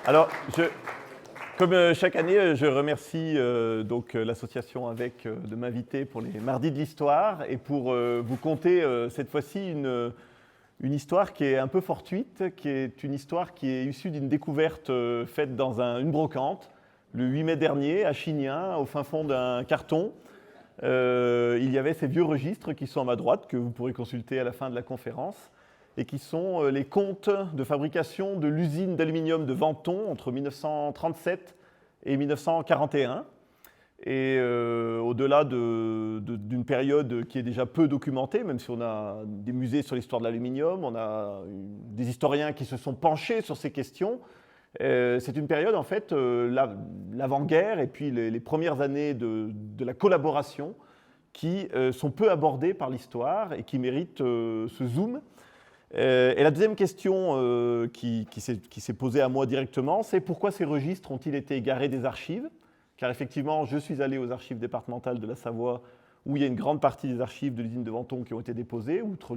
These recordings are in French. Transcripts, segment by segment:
Alors, comme chaque année, je remercie donc l'association avec de m'inviter pour les Mardis de l'Histoire et pour vous conter cette fois-ci une histoire qui est un peu fortuite, qui est une histoire qui est issue d'une découverte faite dans une brocante le 8 mai dernier à Chignin, au fin fond d'un carton. Il y avait ces vieux registres qui sont à ma droite, que vous pourrez consulter à la fin de la conférence, et qui sont les comptes de fabrication de l'usine d'aluminium de Venton entre 1937 et 1941. Et au-delà d'une période qui est déjà peu documentée, même si on a des musées sur l'histoire de l'aluminium, on a des historiens qui se sont penchés sur ces questions, c'est une période, en fait, l'avant-guerre et puis les premières années de la collaboration qui sont peu abordées par l'histoire et qui méritent ce zoom. Et la deuxième question qui s'est posée à moi directement, c'est pourquoi ces registres ont-ils été égarés des archives ? Car effectivement, je suis allé aux archives départementales de la Savoie, où il y a une grande partie des archives de l'usine de Venton qui ont été déposées, outre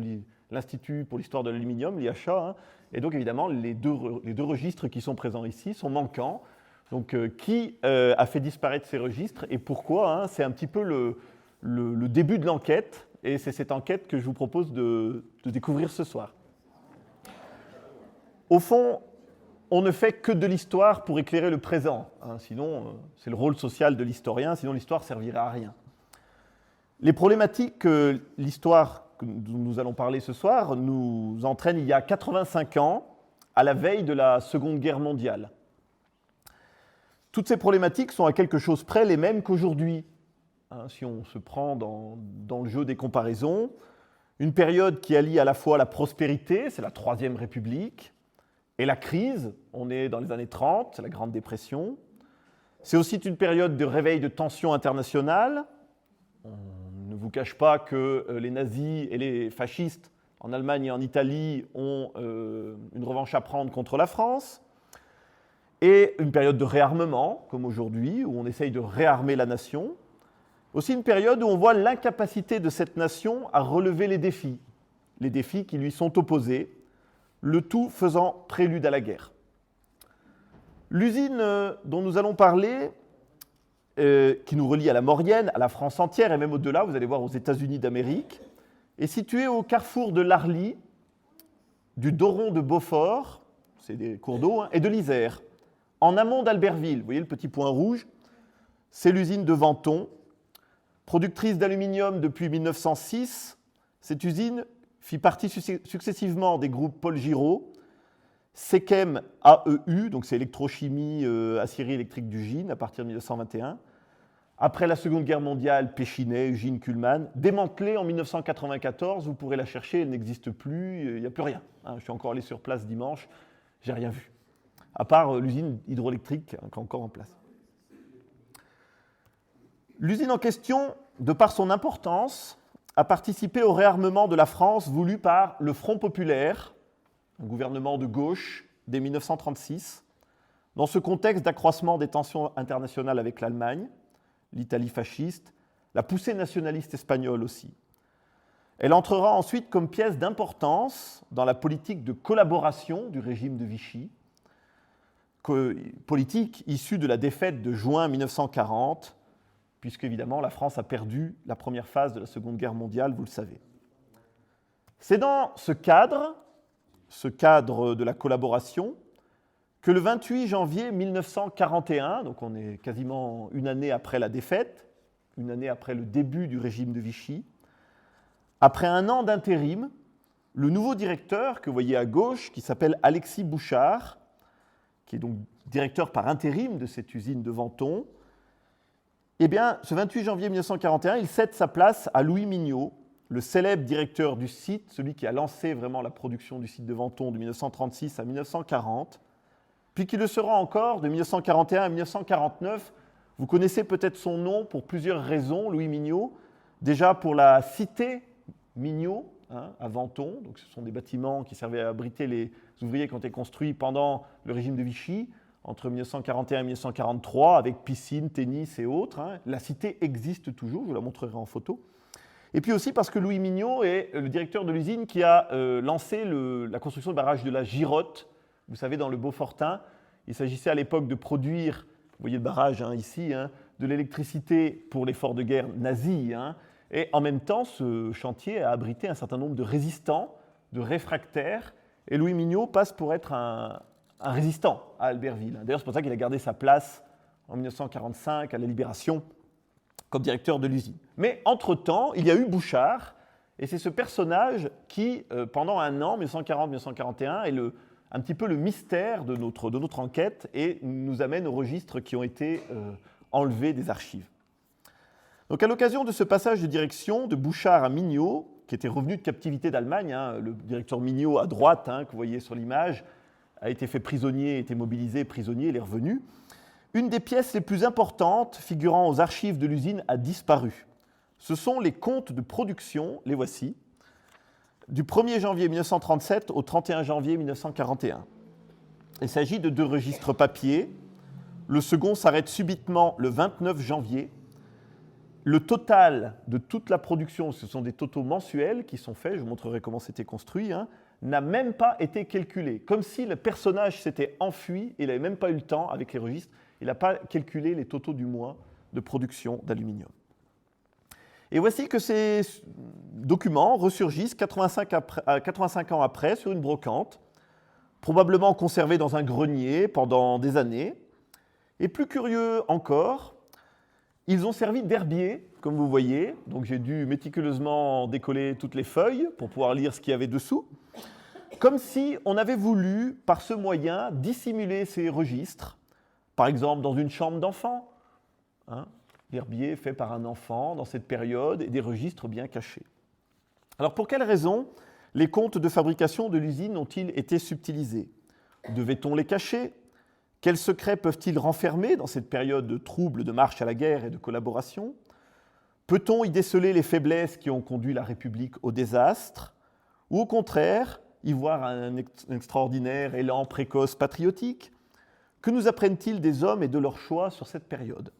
l'Institut pour l'histoire de l'aluminium, l'IHA. Hein. Et donc évidemment, les deux registres qui sont présents ici sont manquants. Donc qui a fait disparaître ces registres et pourquoi hein, c'est un petit peu le début de l'enquête, et c'est cette enquête que je vous propose de découvrir ce soir. Au fond, on ne fait que de l'histoire pour éclairer le présent. Hein, sinon, c'est le rôle social de l'historien, sinon l'histoire ne servirait à rien. Les problématiques que l'histoire dont nous allons parler ce soir nous entraîne il y a 85 ans, à la veille de la Seconde Guerre mondiale. Toutes ces problématiques sont à quelque chose près les mêmes qu'aujourd'hui. Hein, si on se prend dans le jeu des comparaisons, une période qui allie à la fois la prospérité, c'est la Troisième République, et la crise, on est dans les années 30, c'est la Grande Dépression. C'est aussi une période de réveil de tensions internationales. On ne vous cache pas que les nazis et les fascistes en Allemagne et en Italie ont une revanche à prendre contre la France. Et une période de réarmement, comme aujourd'hui, où on essaye de réarmer la nation. Aussi une période où on voit l'incapacité de cette nation à relever les défis qui lui sont opposés, le tout faisant prélude à la guerre. L'usine dont nous allons parler, qui nous relie à la Maurienne, à la France entière et même au-delà, vous allez voir aux États-Unis d'Amérique, est située au carrefour de l'Arly, du Doron de Beaufort, c'est des cours d'eau, hein, et de l'Isère, en amont d'Albertville. Vous voyez le petit point rouge, c'est l'usine de Venton, productrice d'aluminium depuis 1906. Cette usine fit partie successivement des groupes Paul Giraud, Sechem AEU, donc c'est électrochimie, aciérie électrique d'Ugine, à partir de 1921. Après la Seconde Guerre mondiale, Péchinet, Ugine, Kuhlmann, démantelée en 1994, vous pourrez la chercher, elle n'existe plus, il n'y a plus rien. Hein, je suis encore allé sur place dimanche, j'ai rien vu. À part l'usine hydroélectrique qui est encore en place. L'usine en question, de par son importance, a participé au réarmement de la France voulu par le Front populaire, un gouvernement de gauche, dès 1936, dans ce contexte d'accroissement des tensions internationales avec l'Allemagne, l'Italie fasciste, la poussée nationaliste espagnole aussi. Elle entrera ensuite comme pièce d'importance dans la politique de collaboration du régime de Vichy, politique issue de la défaite de juin 1940, puisque évidemment la France a perdu la première phase de la Seconde Guerre mondiale, vous le savez. C'est dans ce cadre de la collaboration, que le 28 janvier 1941, donc on est quasiment une année après la défaite, une année après le début du régime de Vichy, après un an d'intérim, le nouveau directeur que vous voyez à gauche, qui s'appelle Alexis Bouchard, qui est donc directeur par intérim de cette usine de Venton, eh bien, ce 28 janvier 1941, il cède sa place à Louis Mignot, le célèbre directeur du site, celui qui a lancé vraiment la production du site de Venton de 1936 à 1940, puis qui le sera encore de 1941 à 1949. Vous connaissez peut-être son nom pour plusieurs raisons, Louis Mignot. Déjà pour la cité Mignot, hein, à Venton, donc ce sont des bâtiments qui servaient à abriter les ouvriers qui ont été construits pendant le régime de Vichy, entre 1941 et 1943, avec piscine, tennis et autres. Hein. La cité existe toujours, je vous la montrerai en photo. Et puis aussi parce que Louis Mignot est le directeur de l'usine qui a lancé la construction du barrage de la Girotte, vous savez, dans le Beaufortain. Il s'agissait à l'époque de produire, vous voyez le barrage ici, de l'électricité pour l'effort de guerre nazi. Et en même temps, ce chantier a abrité un certain nombre de résistants, de réfractaires. Et Louis Mignot passe pour être un résistant à Albertville. D'ailleurs, c'est pour ça qu'il a gardé sa place en 1945 à la Libération comme directeur de l'usine. Mais entre-temps, il y a eu Bouchard, et c'est ce personnage qui, pendant un an, 1940-1941, est un petit peu le mystère de notre enquête et nous amène aux registres qui ont été enlevés des archives. Donc, à l'occasion de ce passage de direction de Bouchard à Mignot, qui était revenu de captivité d'Allemagne, le directeur Mignot à droite, que vous voyez sur l'image, a été fait prisonnier, a été mobilisé, prisonnier, il est revenu. Une des pièces les plus importantes figurant aux archives de l'usine a disparu. Ce sont les comptes de production, les voici, du 1er janvier 1937 au 31 janvier 1941. Il s'agit de 2 registres papier. Le second s'arrête subitement le 29 janvier. Le total de toute la production, ce sont des totaux mensuels qui sont faits, je vous montrerai comment c'était construit, n'a même pas été calculé. Comme si le personnage s'était enfui, il n'avait même pas eu le temps, avec les registres, il n'a pas calculé les totaux du mois de production d'aluminium. Et voici que ces documents ressurgissent 85 ans après sur une brocante, probablement conservés dans un grenier pendant des années. Et plus curieux encore, ils ont servi d'herbier, comme vous voyez. Donc j'ai dû méticuleusement décoller toutes les feuilles pour pouvoir lire ce qu'il y avait dessous. Comme si on avait voulu, par ce moyen, dissimuler ces registres, par exemple dans une chambre d'enfant. L'herbier fait par un enfant dans cette période et des registres bien cachés. Alors pour quelles raisons les comptes de fabrication de l'usine ont-ils été subtilisés? Devait-on les cacher? Quels secrets peuvent-ils renfermer dans cette période de trouble, de marche à la guerre et de collaboration? Peut-on y déceler les faiblesses qui ont conduit la République au désastre? Ou au contraire, y voir un extraordinaire élan précoce patriotique? Que nous apprennent-ils des hommes et de leurs choix sur cette période?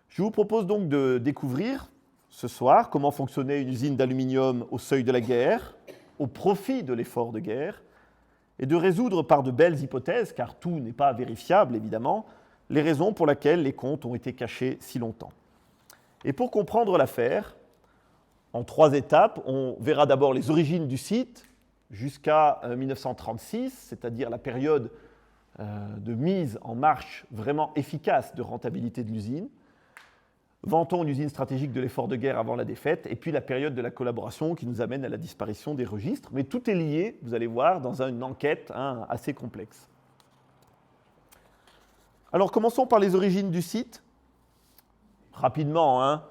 Je vous propose donc de découvrir ce soir comment fonctionnait une usine d'aluminium au seuil de la guerre, au profit de l'effort de guerre, et de résoudre par de belles hypothèses, car tout n'est pas vérifiable évidemment, les raisons pour lesquelles les comptes ont été cachés si longtemps. Et pour comprendre l'affaire, en 3 étapes, on verra d'abord les origines du site jusqu'à 1936, c'est-à-dire la période de mise en marche vraiment efficace de rentabilité de l'usine. Vantons une usine stratégique de l'effort de guerre avant la défaite, et puis la période de la collaboration qui nous amène à la disparition des registres. Mais tout est lié, vous allez voir, dans une enquête assez complexe. Alors commençons par les origines du site. Rapidement,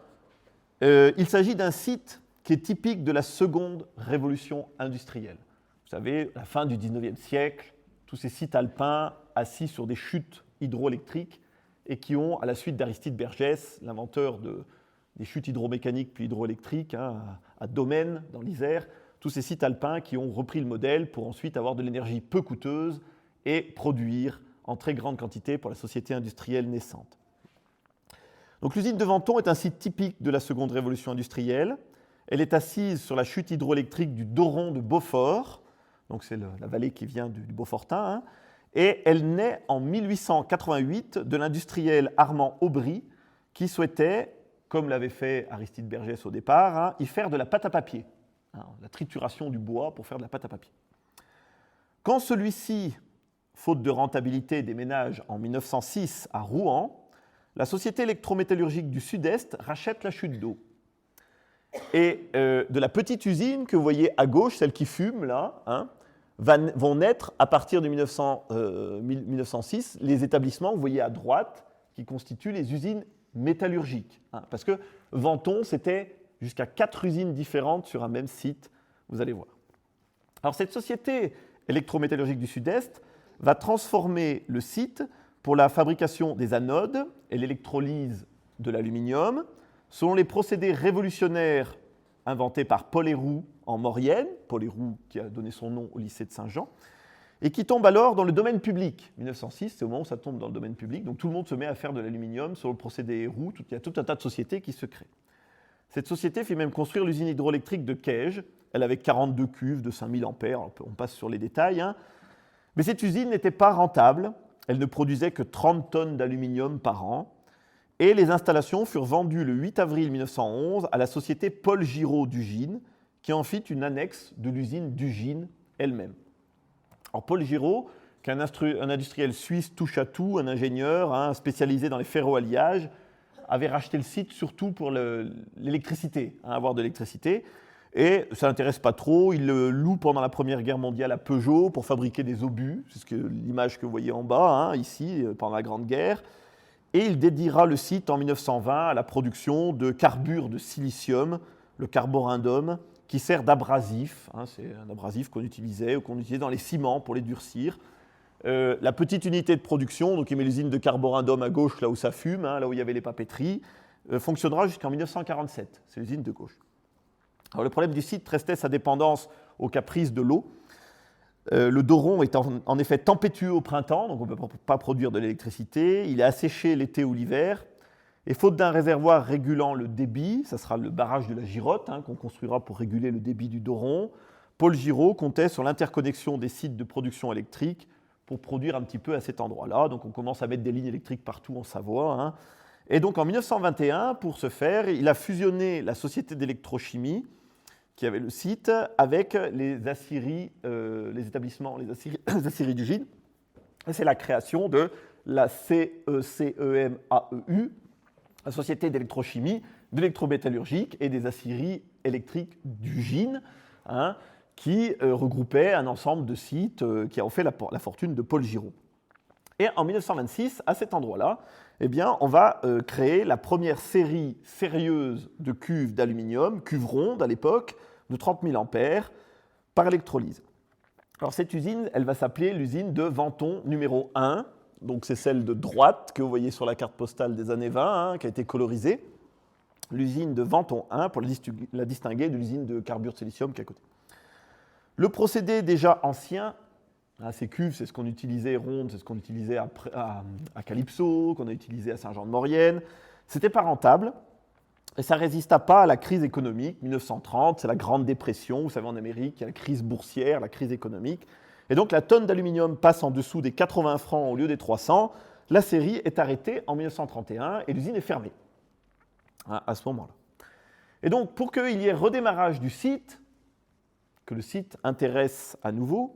il s'agit d'un site qui est typique de la seconde révolution industrielle. Vous savez, la fin du 19e siècle, tous ces sites alpins assis sur des chutes hydroélectriques et qui ont, à la suite d'Aristide Bergès, l'inventeur des chutes hydromécaniques puis hydroélectriques, à Domaine, dans l'Isère, tous ces sites alpins qui ont repris le modèle pour ensuite avoir de l'énergie peu coûteuse et produire en très grande quantité pour la société industrielle naissante. Donc l'usine de Vanton est un site typique de la seconde révolution industrielle. Elle est assise sur la chute hydroélectrique du Doron de Beaufort, donc c'est la vallée qui vient du Beaufortain, et elle naît en 1888 de l'industriel Armand Aubry qui souhaitait, comme l'avait fait Aristide Bergès au départ, y faire de la pâte à papier, la trituration du bois pour faire de la pâte à papier. Quand celui-ci, faute de rentabilité, déménage en 1906 à Rouen, la Société électrométallurgique du Sud-Est rachète la chute d'eau. Et de la petite usine que vous voyez à gauche, celle qui fume là, vont naître à partir de 1906 les établissements que vous voyez à droite qui constituent les usines métallurgiques. Parce que Vanton, c'était jusqu'à 4 usines différentes sur un même site, vous allez voir. Alors cette Société électrométallurgique du Sud-Est va transformer le site pour la fabrication des anodes et l'électrolyse de l'aluminium selon les procédés révolutionnaires inventés par Paul Héroult en Maurienne, Paul Héroult qui a donné son nom au lycée de Saint-Jean, et qui tombe alors dans le domaine public. 1906, c'est au moment où ça tombe dans le domaine public, donc tout le monde se met à faire de l'aluminium sur le procédé Héroult, il y a tout un tas de sociétés qui se créent. Cette société fit même construire l'usine hydroélectrique de Caige. Elle avait 42 cuves de 5000 ampères, on passe sur les détails. Hein. Mais cette usine n'était pas rentable, elle ne produisait que 30 tonnes d'aluminium par an. Et les installations furent vendues le 8 avril 1911 à la société Paul Giraud d'Ugine, qui en fit une annexe de l'usine d'Ugine elle-même. Alors Paul Giraud, qui est un industriel suisse touche-à-tout, un ingénieur hein, spécialisé dans les ferroalliages, avait racheté le site surtout pour l'électricité, hein, avoir de l'électricité. Et ça ne l'intéresse pas trop, il le loue pendant la Première Guerre mondiale à Peugeot pour fabriquer des obus, c'est l'image que vous voyez en bas, hein, ici, pendant la Grande Guerre. Et il dédiera le site en 1920 à la production de carbure de silicium, le carborundum, qui sert d'abrasif. Hein, c'est un abrasif qu'on utilisait dans les ciments pour les durcir. La petite unité de production, donc il met l'usine de carborundum à gauche, là où ça fume, hein, là où il y avait les papeteries, fonctionnera jusqu'en 1947. C'est l'usine de gauche. Alors, le problème du site restait sa dépendance aux caprices de l'eau. Le Doron est en effet tempétueux au printemps, donc on ne peut pas produire de l'électricité. Il est asséché l'été ou l'hiver. Et faute d'un réservoir régulant le débit, ça sera le barrage de la Girotte hein, qu'on construira pour réguler le débit du Doron, Paul Giraud comptait sur l'interconnexion des sites de production électrique pour produire un petit peu à cet endroit-là. Donc on commence à mettre des lignes électriques partout en Savoie. Hein. Et donc en 1921, pour ce faire, il a fusionné la société d'électrochimie qui avait le site avec les aciéries, les établissements, les aciéries d'Ugine. Et c'est la création de la CECEMAEU, la société d'électrochimie, d'électrométallurgique et des aciéries électriques d'Ugine, hein, qui regroupait un ensemble de sites qui ont fait la fortune de Paul Giraud. Et en 1926, à cet endroit-là, eh bien, on va créer la première série sérieuse de cuves d'aluminium, cuves rondes à l'époque, de 30 000 ampères, par électrolyse. Alors cette usine, elle va s'appeler l'usine de Venton numéro 1, donc c'est celle de droite que vous voyez sur la carte postale des années 20, hein, qui a été colorisée. L'usine de Venton 1, pour la distinguer de l'usine de carbure de silicium qui est à côté. Le procédé déjà ancien, hein, ces cuves, c'est ce qu'on utilisait ronde, c'est ce qu'on utilisait à Calypso, qu'on a utilisé à Saint-Jean-de-Maurienne. C'était pas rentable et ça ne résista pas à la crise économique. 1930, c'est la Grande Dépression, vous savez en Amérique, il y a la crise boursière, la crise économique. Et donc la tonne d'aluminium passe en dessous des 80 francs au lieu des 300. La série est arrêtée en 1931 et l'usine est fermée hein, à ce moment-là. Et donc pour qu'il y ait redémarrage du site, que le site intéresse à nouveau,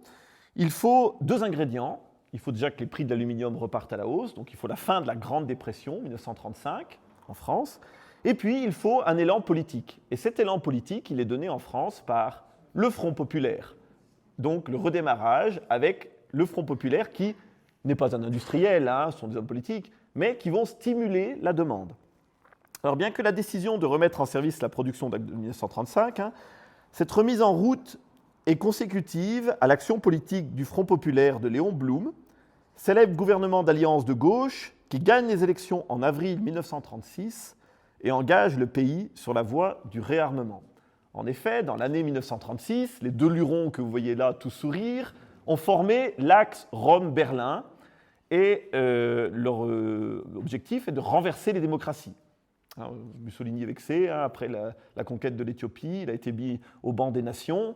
il faut deux ingrédients. Il faut déjà que les prix de l'aluminium repartent à la hausse, donc il faut la fin de la Grande Dépression, 1935, en France, et puis il faut un élan politique. Et cet élan politique, il est donné en France par le Front populaire, donc le redémarrage avec le Front populaire qui n'est pas un industriel, hein, ce sont des hommes politiques, mais qui vont stimuler la demande. Alors bien que la décision de remettre en service la production de 1935, hein, cette remise en route est consécutive à l'action politique du Front populaire de Léon Blum, célèbre gouvernement d'alliance de gauche qui gagne les élections en avril 1936 et engage le pays sur la voie du réarmement. En effet, dans l'année 1936, les deux lurons que vous voyez là tous sourire ont formé l'axe Rome-Berlin et leur objectif est de renverser les démocraties. Alors, Mussolini est vexé, hein, après la conquête de l'Éthiopie, il a été mis au banc des nations.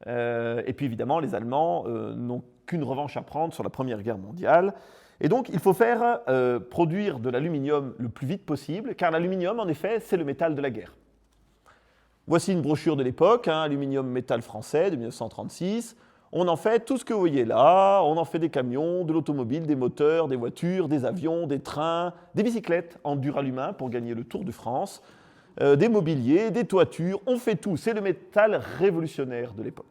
Et puis évidemment, les Allemands n'ont qu'une revanche à prendre sur la Première Guerre mondiale. Et donc, il faut faire produire de l'aluminium le plus vite possible, car l'aluminium, en effet, c'est le métal de la guerre. Voici une brochure de l'époque, hein, aluminium métal français de 1936. On en fait tout ce que vous voyez là, on en fait des camions, de l'automobile, des moteurs, des voitures, des avions, des trains, des bicyclettes en duralumin pour gagner le Tour de France, des mobiliers, des toitures, on fait tout. C'est le métal révolutionnaire de l'époque.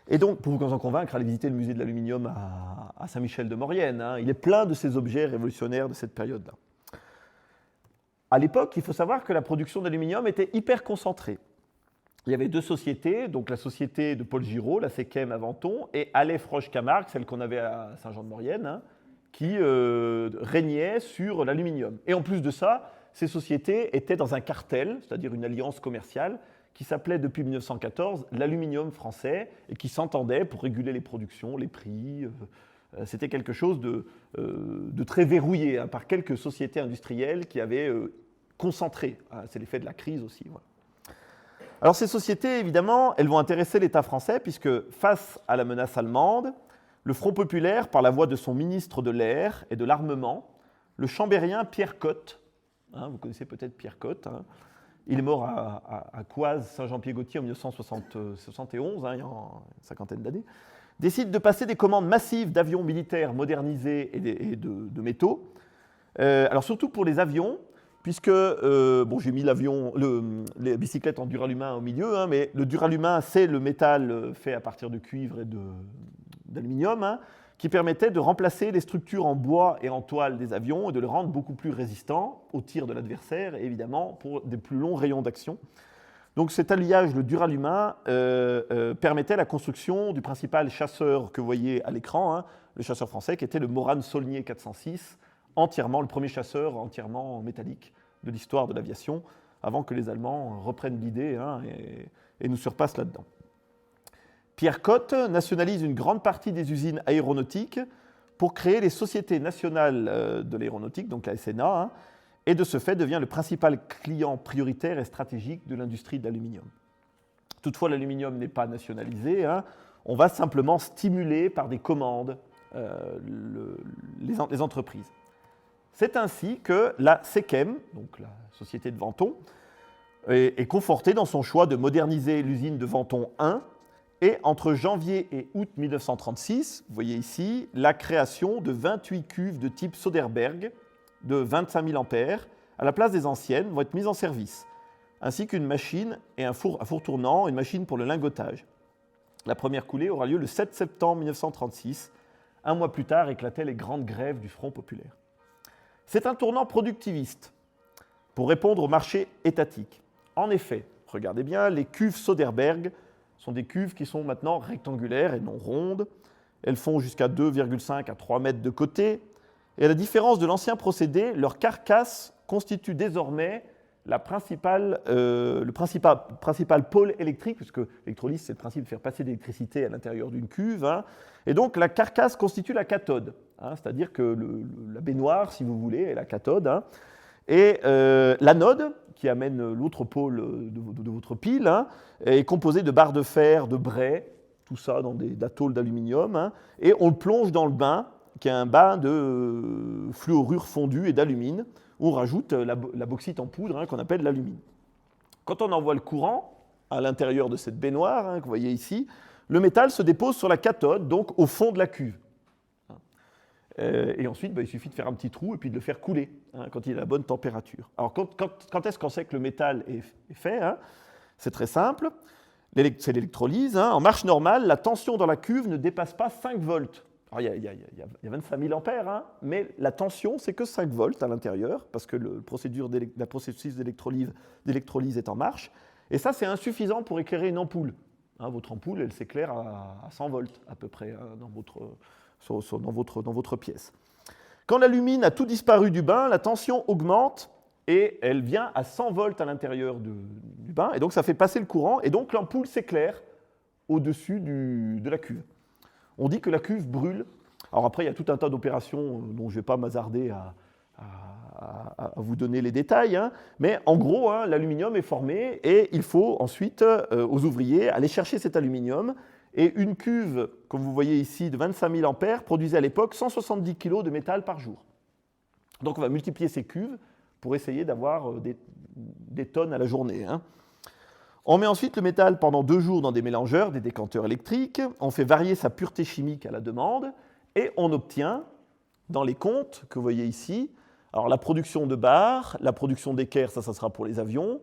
Et donc, pour vous en convaincre, allez visiter le musée de l'aluminium à Saint-Michel-de-Maurienne. Hein. Il est plein de ces objets révolutionnaires de cette période-là. À l'époque, il faut savoir que la production d'aluminium était hyper concentrée. Il y avait deux sociétés, donc la société de Paul Giraud, la SECEM à Venton, et Alès-Froche-Camargue, celle qu'on avait à Saint-Jean-de-Maurienne, hein, qui régnait sur l'aluminium. Et en plus de ça, ces sociétés étaient dans un cartel, c'est-à-dire une alliance commerciale, qui s'appelait depuis 1914 l'aluminium français, et qui s'entendait pour réguler les productions, les prix. C'était quelque chose de très verrouillé, hein, par quelques sociétés industrielles qui avaient concentré. C'est l'effet de la crise aussi. Voilà. Alors ces sociétés, évidemment, elles vont intéresser l'État français, puisque face à la menace allemande, le Front populaire, par la voix de son ministre de l'Air et de l'Armement, le chambérien Pierre Cotte, vous connaissez peut-être Pierre Cotte, il est mort à Coise, Saint-Jean-Pied-Gaultier en 1971, il y a une cinquantaine d'années, décide de passer des commandes massives d'avions militaires modernisés et de métaux. Alors surtout pour les avions, puisque, j'ai mis les bicyclettes en duralumin au milieu, mais le duralumin, c'est le métal fait à partir de cuivre et d'aluminium, qui permettait de remplacer les structures en bois et en toile des avions et de les rendre beaucoup plus résistants aux tirs de l'adversaire et évidemment pour des plus longs rayons d'action. Donc cet alliage, le duralumin, permettait la construction du principal chasseur que vous voyez à l'écran, le chasseur français, qui était le Morane Saulnier 406, le premier chasseur entièrement métallique de l'histoire de l'aviation, avant que les Allemands reprennent l'idée et nous surpassent là-dedans. Pierre Cotte nationalise une grande partie des usines aéronautiques pour créer les sociétés nationales de l'aéronautique, donc la SNA, et de ce fait devient le principal client prioritaire et stratégique de l'industrie de l'aluminium. Toutefois, l'aluminium n'est pas nationalisé, on va simplement stimuler par des commandes les entreprises. C'est ainsi que la SECEM, donc la société de Venton, est confortée dans son choix de moderniser l'usine de Venton 1, et entre janvier et août 1936, vous voyez ici, la création de 28 cuves de type Soderberg de 25 000 ampères à la place des anciennes vont être mises en service, ainsi qu'une machine et un four tournant, une machine pour le lingotage. La première coulée aura lieu le 7 septembre 1936. Un mois plus tard éclataient les grandes grèves du Front populaire. C'est un tournant productiviste pour répondre au marché étatique. En effet, regardez bien, les cuves Soderberg sont des cuves qui sont maintenant rectangulaires et non rondes. Elles font jusqu'à 2,5 à 3 mètres de côté. Et à la différence de l'ancien procédé, leur carcasse constitue désormais le principal pôle électrique, puisque l'électrolyse, c'est le principe de faire passer de l'électricité à l'intérieur d'une cuve. Et donc la carcasse constitue la cathode, c'est-à-dire que la baignoire, si vous voulez, est la cathode. Et l'anode, qui amène l'autre pôle de votre pile, est composée de barres de fer, de brais, tout ça dans des tôles d'aluminium, et on le plonge dans le bain, qui est un bain de fluorure fondue et d'alumine, où on rajoute la bauxite en poudre, qu'on appelle l'alumine. Quand on envoie le courant à l'intérieur de cette baignoire, que vous voyez ici, le métal se dépose sur la cathode, donc au fond de la cuve. Et ensuite, il suffit de faire un petit trou et puis de le faire couler quand il est à la bonne température. Alors, quand est-ce qu'on sait que le métal est fait C'est très simple. C'est l'électrolyse. En marche normale, la tension dans la cuve ne dépasse pas 5 volts. Alors, il y a 25 000 ampères, mais la tension, c'est que 5 volts à l'intérieur, parce que la processus d'électrolyse est en marche. Et ça, c'est insuffisant pour éclairer une ampoule. Votre ampoule, elle s'éclaire à 100 volts à peu près dans votre pièce. Quand l'alumine a tout disparu du bain, la tension augmente et elle vient à 100 volts à l'intérieur du bain, et donc ça fait passer le courant, et donc l'ampoule s'éclaire au-dessus de la cuve. On dit que la cuve brûle. Alors après, il y a tout un tas d'opérations dont je ne vais pas m'hasarder à vous donner les détails, mais en gros, l'aluminium est formé et il faut ensuite, aux ouvriers, aller chercher cet aluminium. Et une cuve, comme vous voyez ici, de 25 000 ampères, produisait à l'époque 170 kg de métal par jour. Donc on va multiplier ces cuves pour essayer d'avoir des tonnes à la journée. On met ensuite le métal pendant 2 jours dans des mélangeurs, des décanteurs électriques, on fait varier sa pureté chimique à la demande, et on obtient, dans les comptes que vous voyez ici, alors la production de barres, la production d'équerre, ça sera pour les avions,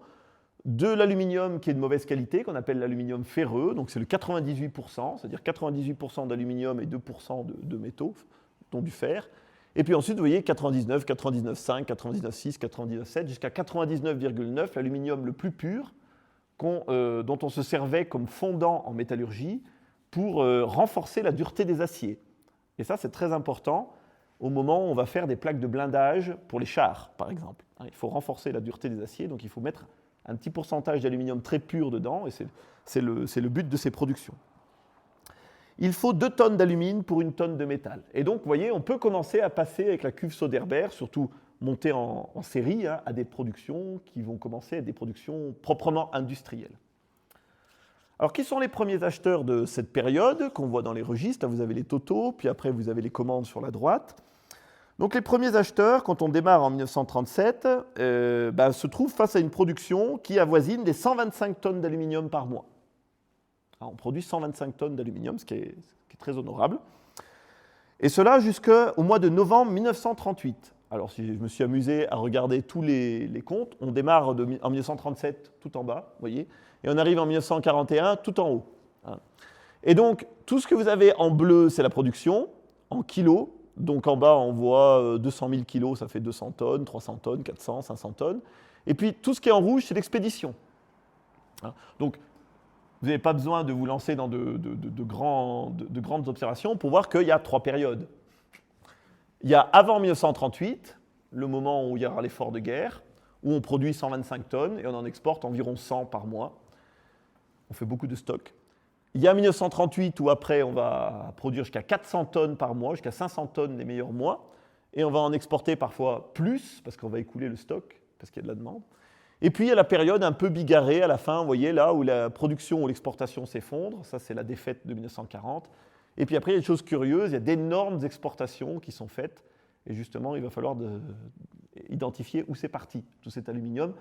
de l'aluminium qui est de mauvaise qualité, qu'on appelle l'aluminium ferreux, donc c'est le 98%, c'est-à-dire 98% d'aluminium et 2% de métaux, dont du fer. Et puis ensuite, vous voyez 99, 99,5, 99,6, 99,7, jusqu'à 99,9, l'aluminium le plus pur, dont on se servait comme fondant en métallurgie pour renforcer la dureté des aciers. Et ça, c'est très important au moment où on va faire des plaques de blindage pour les chars, par exemple. Il faut renforcer la dureté des aciers, donc il faut mettre un petit pourcentage d'aluminium très pur dedans, et c'est le but de ces productions. Il faut 2 tonnes d'alumine pour 1 tonne de métal. Et donc, vous voyez, on peut commencer à passer avec la cuve Soderberg, surtout monter en série à des productions qui vont commencer à être des productions proprement industrielles. Alors, qui sont les premiers acheteurs de cette période qu'on voit dans les registres? Là, vous avez les totaux, puis après, vous avez les commandes sur la droite. Donc, les premiers acheteurs, quand on démarre en 1937, se trouvent face à une production qui avoisine les 125 tonnes d'aluminium par mois. Alors, on produit 125 tonnes d'aluminium, ce qui est très honorable. Et cela jusqu'au mois de novembre 1938. Alors, si je me suis amusé à regarder tous les comptes, on démarre en 1937 tout en bas, vous voyez, et on arrive en 1941 tout en haut. Et donc, tout ce que vous avez en bleu, c'est la production, en kilos. Donc, en bas, on voit 200 000 kilos, ça fait 200 tonnes, 300 tonnes, 400, 500 tonnes. Et puis, tout ce qui est en rouge, c'est l'expédition. Donc, vous n'avez pas besoin de vous lancer dans de grandes observations pour voir qu'il y a 3 périodes. Il y a avant 1938, le moment où il y aura l'effort de guerre, où on produit 125 tonnes et on en exporte environ 100 par mois. On fait beaucoup de stock. Il y a 1938 où après on va produire jusqu'à 400 tonnes par mois, jusqu'à 500 tonnes les meilleurs mois, et on va en exporter parfois plus parce qu'on va écouler le stock, parce qu'il y a de la demande. Et puis il y a la période un peu bigarrée à la fin, vous voyez là où la production ou l'exportation s'effondre, ça c'est la défaite de 1940. Et puis après il y a des choses curieuses, il y a d'énormes exportations qui sont faites, et justement il va falloir identifier où c'est parti, tout cet aluminium,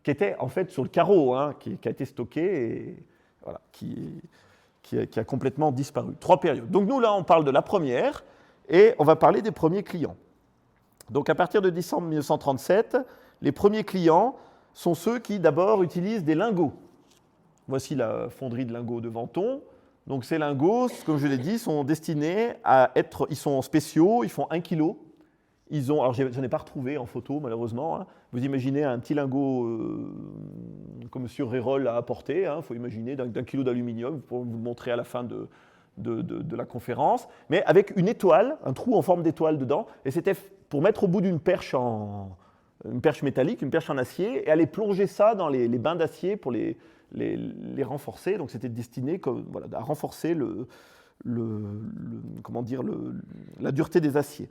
qui était en fait sur le carreau, qui a été stocké et voilà, qui a complètement disparu. 3 périodes. Donc nous, là, on parle de la première et on va parler des premiers clients. Donc à partir de décembre 1937, les premiers clients sont ceux qui d'abord utilisent des lingots. Voici la fonderie de lingots de Menton. Donc ces lingots, comme je l'ai dit, sont destinés à être, ils sont spéciaux, ils font 1 kg. Alors je n'en ai pas retrouvé en photo malheureusement. Vous imaginez un petit lingot comme M. Rérol a apporté. Il faut imaginer d'un kilo d'aluminium, pour vous le montrer à la fin de la conférence, mais avec une étoile, un trou en forme d'étoile dedans. Et c'était pour mettre au bout d'une perche, une perche métallique, une perche en acier, et aller plonger ça dans les bains d'acier pour les renforcer. Donc c'était destiné à renforcer la dureté des aciers.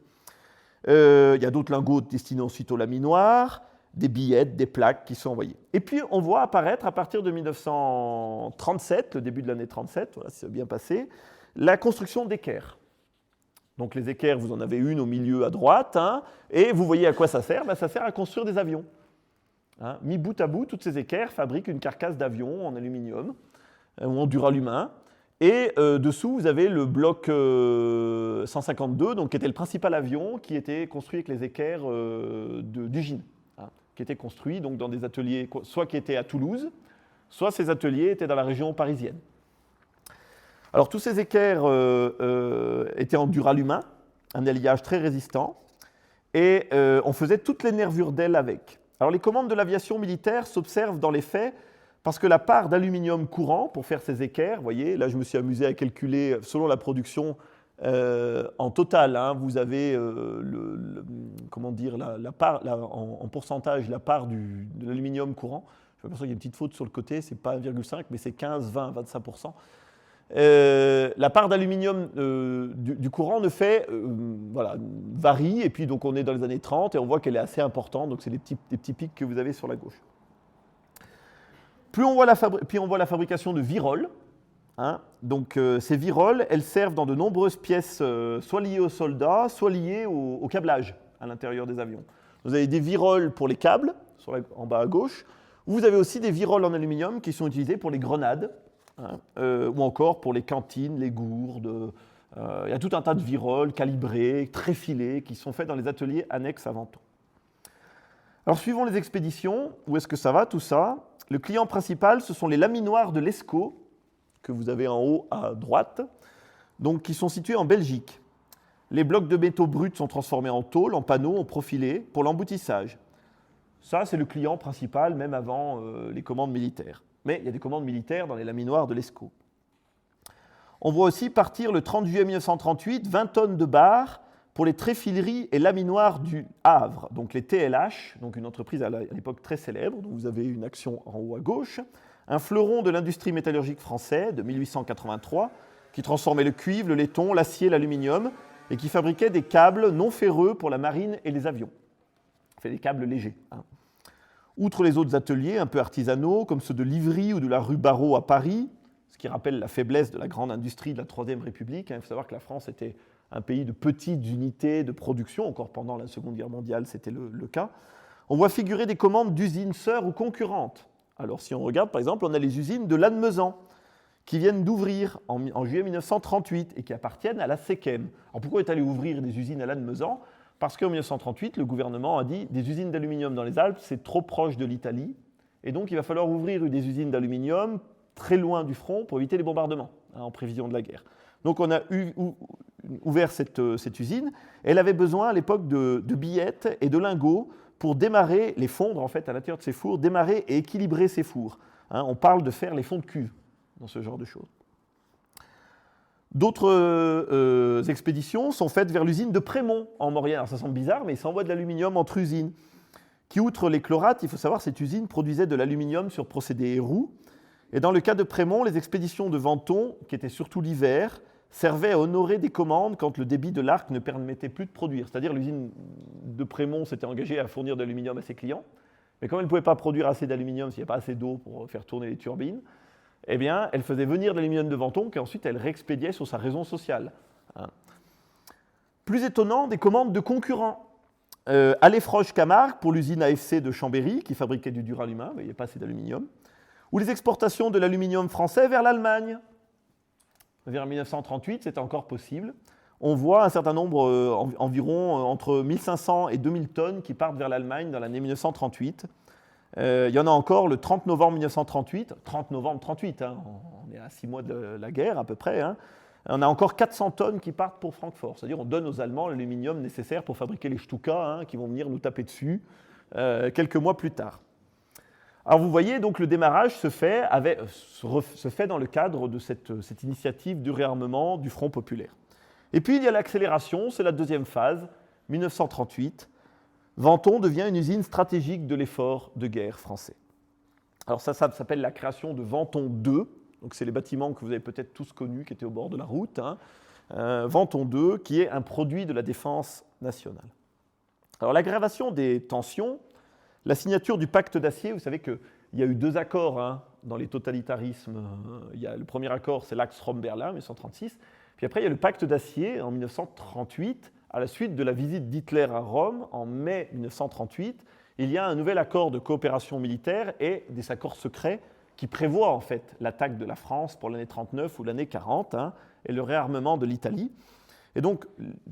Il y a d'autres lingots destinés ensuite au laminoir, des billettes, des plaques qui sont envoyées. Et puis, on voit apparaître à partir de 1937, le début de l'année 37, voilà, si ça a bien passé, la construction d'équerres. Donc, les équerres, vous en avez une au milieu à droite, et vous voyez à quoi ça sert? Ça sert à construire des avions. Mis bout à bout, toutes ces équerres fabriquent une carcasse d'avion en aluminium ou en duralumin. Et dessous, vous avez le bloc 152, donc, qui était le principal avion qui était construit avec les équerres d'Ugine, qui était construit donc, dans des ateliers, soit qui étaient à Toulouse, soit ces ateliers étaient dans la région parisienne. Alors, tous ces équerres étaient en duralumin, un alliage très résistant, et on faisait toutes les nervures d'ailes avec. Alors, les commandes de l'aviation militaire s'observent dans les faits parce que la part d'aluminium courant pour faire ces équerres, vous voyez, là je me suis amusé à calculer selon la production en total, vous avez la part, en pourcentage, la part de l'aluminium courant. Je m'aperçois qu'il y a une petite faute sur le côté, c'est pas 1,5, mais c'est 15, 20, 25%. La part d'aluminium du courant varie, et puis donc on est dans les années 30 et on voit qu'elle est assez importante, donc c'est les petits pics que vous avez sur la gauche. Puis on voit la fabrication de viroles. Donc ces viroles, elles servent dans de nombreuses pièces, soit liées aux soldats, soit liées au câblage à l'intérieur des avions. Vous avez des viroles pour les câbles, en bas à gauche. Vous avez aussi des viroles en aluminium qui sont utilisées pour les grenades, ou encore pour les cantines, les gourdes. Il y a tout un tas de viroles calibrées, très filées, qui sont faites dans les ateliers annexes à Menton. Alors suivant les expéditions, où est-ce que ça va tout ça? Le client principal, ce sont les laminoirs de l'ESCO, que vous avez en haut à droite, donc qui sont situés en Belgique. Les blocs de métaux bruts sont transformés en tôle, en panneaux, en profilés, pour l'emboutissage. Ça, c'est le client principal, même avant les commandes militaires. Mais il y a des commandes militaires dans les laminoirs de l'ESCO. On voit aussi partir le 30 juillet 1938 20 tonnes de barres pour les tréfileries et laminoirs du Havre, donc les TLH, donc une entreprise à l'époque très célèbre, dont vous avez une action en haut à gauche, un fleuron de l'industrie métallurgique français de 1883, qui transformait le cuivre, le laiton, l'acier, l'aluminium, et qui fabriquait des câbles non ferreux pour la marine et les avions. fait des câbles légers. Outre les autres ateliers un peu artisanaux, comme ceux de Livry ou de la rue Barrault à Paris, ce qui rappelle la faiblesse de la grande industrie de la Troisième République. Il faut savoir que la France était un pays de petites unités de production, encore pendant la Seconde Guerre mondiale, c'était le cas. On voit figurer des commandes d'usines sœurs ou concurrentes. Alors si on regarde, par exemple, on a les usines de Lannemezan, qui viennent d'ouvrir en juillet 1938 et qui appartiennent à la SECEM. Alors pourquoi est allé ouvrir des usines à Lannemezan ? Parce qu'en 1938, le gouvernement a dit des usines d'aluminium dans les Alpes, c'est trop proche de l'Italie, et donc il va falloir ouvrir des usines d'aluminium très loin du front pour éviter les bombardements, en prévision de la guerre. Donc on a ouvert cette usine. Elle avait besoin à l'époque de billettes et de lingots pour démarrer, les fondre en fait à l'intérieur de ces fours, démarrer et équilibrer ces fours. On parle de faire les fonds de cuve dans ce genre de choses. D'autres expéditions sont faites vers l'usine de Prémont en Maurienne. Alors ça semble bizarre, mais ils s'envoient de l'aluminium entre usines. Qui, outre les chlorates, il faut savoir, cette usine produisait de l'aluminium sur procédé Héroux. Et dans le cas de Prémont, les expéditions de Venton, qui étaient surtout l'hiver, servaient à honorer des commandes quand le débit de l'arc ne permettait plus de produire. C'est-à-dire l'usine de Prémont s'était engagée à fournir de l'aluminium à ses clients, mais comme elle ne pouvait pas produire assez d'aluminium s'il n'y a pas assez d'eau pour faire tourner les turbines, eh bien, elle faisait venir de l'aluminium de Venton qu'ensuite elle réexpédiait sur sa raison sociale. Plus étonnant, des commandes de concurrents. Allefroche-Camargue pour l'usine AFC de Chambéry, qui fabriquait du duralumin, mais il n'y avait pas assez d'aluminium. Ou les exportations de l'aluminium français vers l'Allemagne. Vers 1938, c'était encore possible. On voit un certain nombre, environ entre 1500 et 2000 tonnes qui partent vers l'Allemagne dans l'année 1938. Il y en a encore le 30 novembre 1938, 30 novembre 38, on est à 6 mois de la guerre à peu près. On a encore 400 tonnes qui partent pour Francfort. C'est-à-dire on donne aux Allemands l'aluminium nécessaire pour fabriquer les Stuka qui vont venir nous taper dessus quelques mois plus tard. Alors vous voyez, donc le démarrage se fait dans le cadre de cette initiative du réarmement du Front populaire. Et puis il y a l'accélération, c'est la deuxième phase, 1938. Venton devient une usine stratégique de l'effort de guerre français. Alors ça s'appelle la création de Venton 2, donc c'est les bâtiments que vous avez peut-être tous connus qui étaient au bord de la route. Venton 2, qui est un produit de la défense nationale. Alors l'aggravation des tensions, la signature du pacte d'acier, vous savez qu'il y a eu deux accords dans les totalitarismes. Le premier accord, c'est l'Axe Rome-Berlin, 1936. Puis après, il y a le pacte d'acier en 1938, à la suite de la visite d'Hitler à Rome en mai 1938. Il y a un nouvel accord de coopération militaire et des accords secrets qui prévoient en fait l'attaque de la France pour l'année 39 ou l'année 40 et le réarmement de l'Italie. Et donc,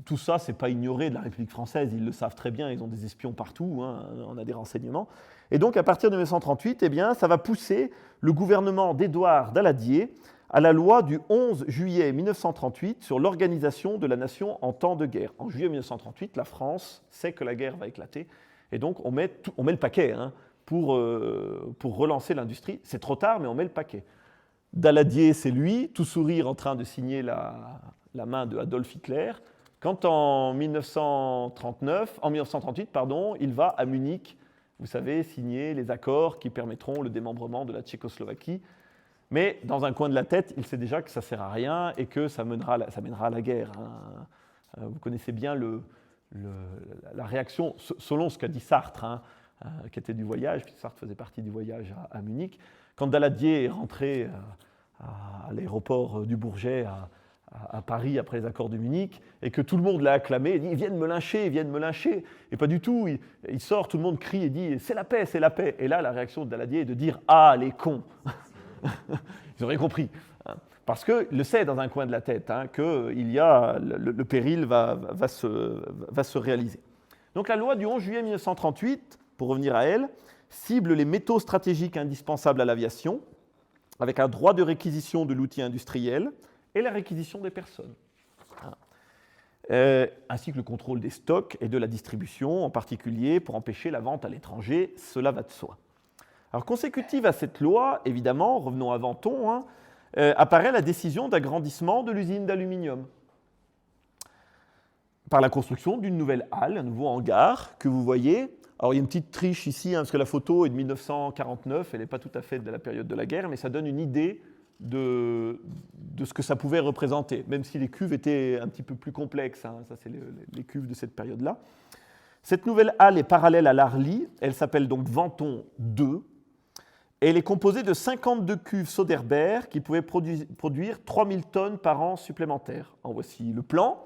tout ça, ce n'est pas ignoré de la République française, ils le savent très bien, ils ont des espions partout, on a des renseignements. Et donc, à partir de 1938, eh bien, ça va pousser le gouvernement d'Édouard Daladier à la loi du 11 juillet 1938 sur l'organisation de la nation en temps de guerre. En juillet 1938, la France sait que la guerre va éclater, et donc on met le paquet pour relancer l'industrie. C'est trop tard, mais on met le paquet. Daladier, c'est lui, tout sourire, en train de signer la main de Adolf Hitler, quand en 1938, il va à Munich, vous savez, signer les accords qui permettront le démembrement de la Tchécoslovaquie. Mais dans un coin de la tête, il sait déjà que ça ne sert à rien et que ça mènera à la guerre. Vous connaissez bien la réaction, selon ce qu'a dit Sartre, qui était du voyage, puisque Sartre faisait partie du voyage à Munich. Quand Daladier est rentré à l'aéroport du Bourget à Paris après les accords de Munich, et que tout le monde l'a acclamé, il dit « Ils viennent me lyncher, ils viennent me lyncher ». Et pas du tout, il sort, tout le monde crie et dit « C'est la paix, c'est la paix ». Et là, la réaction de Daladier est de dire « Ah, les cons !» Ils auraient compris. Parce qu'il le sait dans un coin de la tête, que le péril va se réaliser. Donc la loi du 11 juillet 1938, pour revenir à elle, cible les métaux stratégiques indispensables à l'aviation, avec un droit de réquisition de l'outil industriel et la réquisition des personnes. Ainsi que le contrôle des stocks et de la distribution, en particulier pour empêcher la vente à l'étranger, cela va de soi. Alors, consécutive à cette loi, évidemment, revenons à Venton, apparaît la décision d'agrandissement de l'usine d'aluminium par la construction d'une nouvelle halle, un nouveau hangar que vous voyez. Alors, il y a une petite triche ici, parce que la photo est de 1949, elle n'est pas tout à fait de la période de la guerre, mais ça donne une idée de ce que ça pouvait représenter, même si les cuves étaient un petit peu plus complexes. Ça, c'est les cuves de cette période-là. Cette nouvelle halle est parallèle à l'Arly, elle s'appelle donc Venton 2, et elle est composée de 52 cuves Soderberg qui pouvaient produire 3000 tonnes par an supplémentaires. En voici le plan.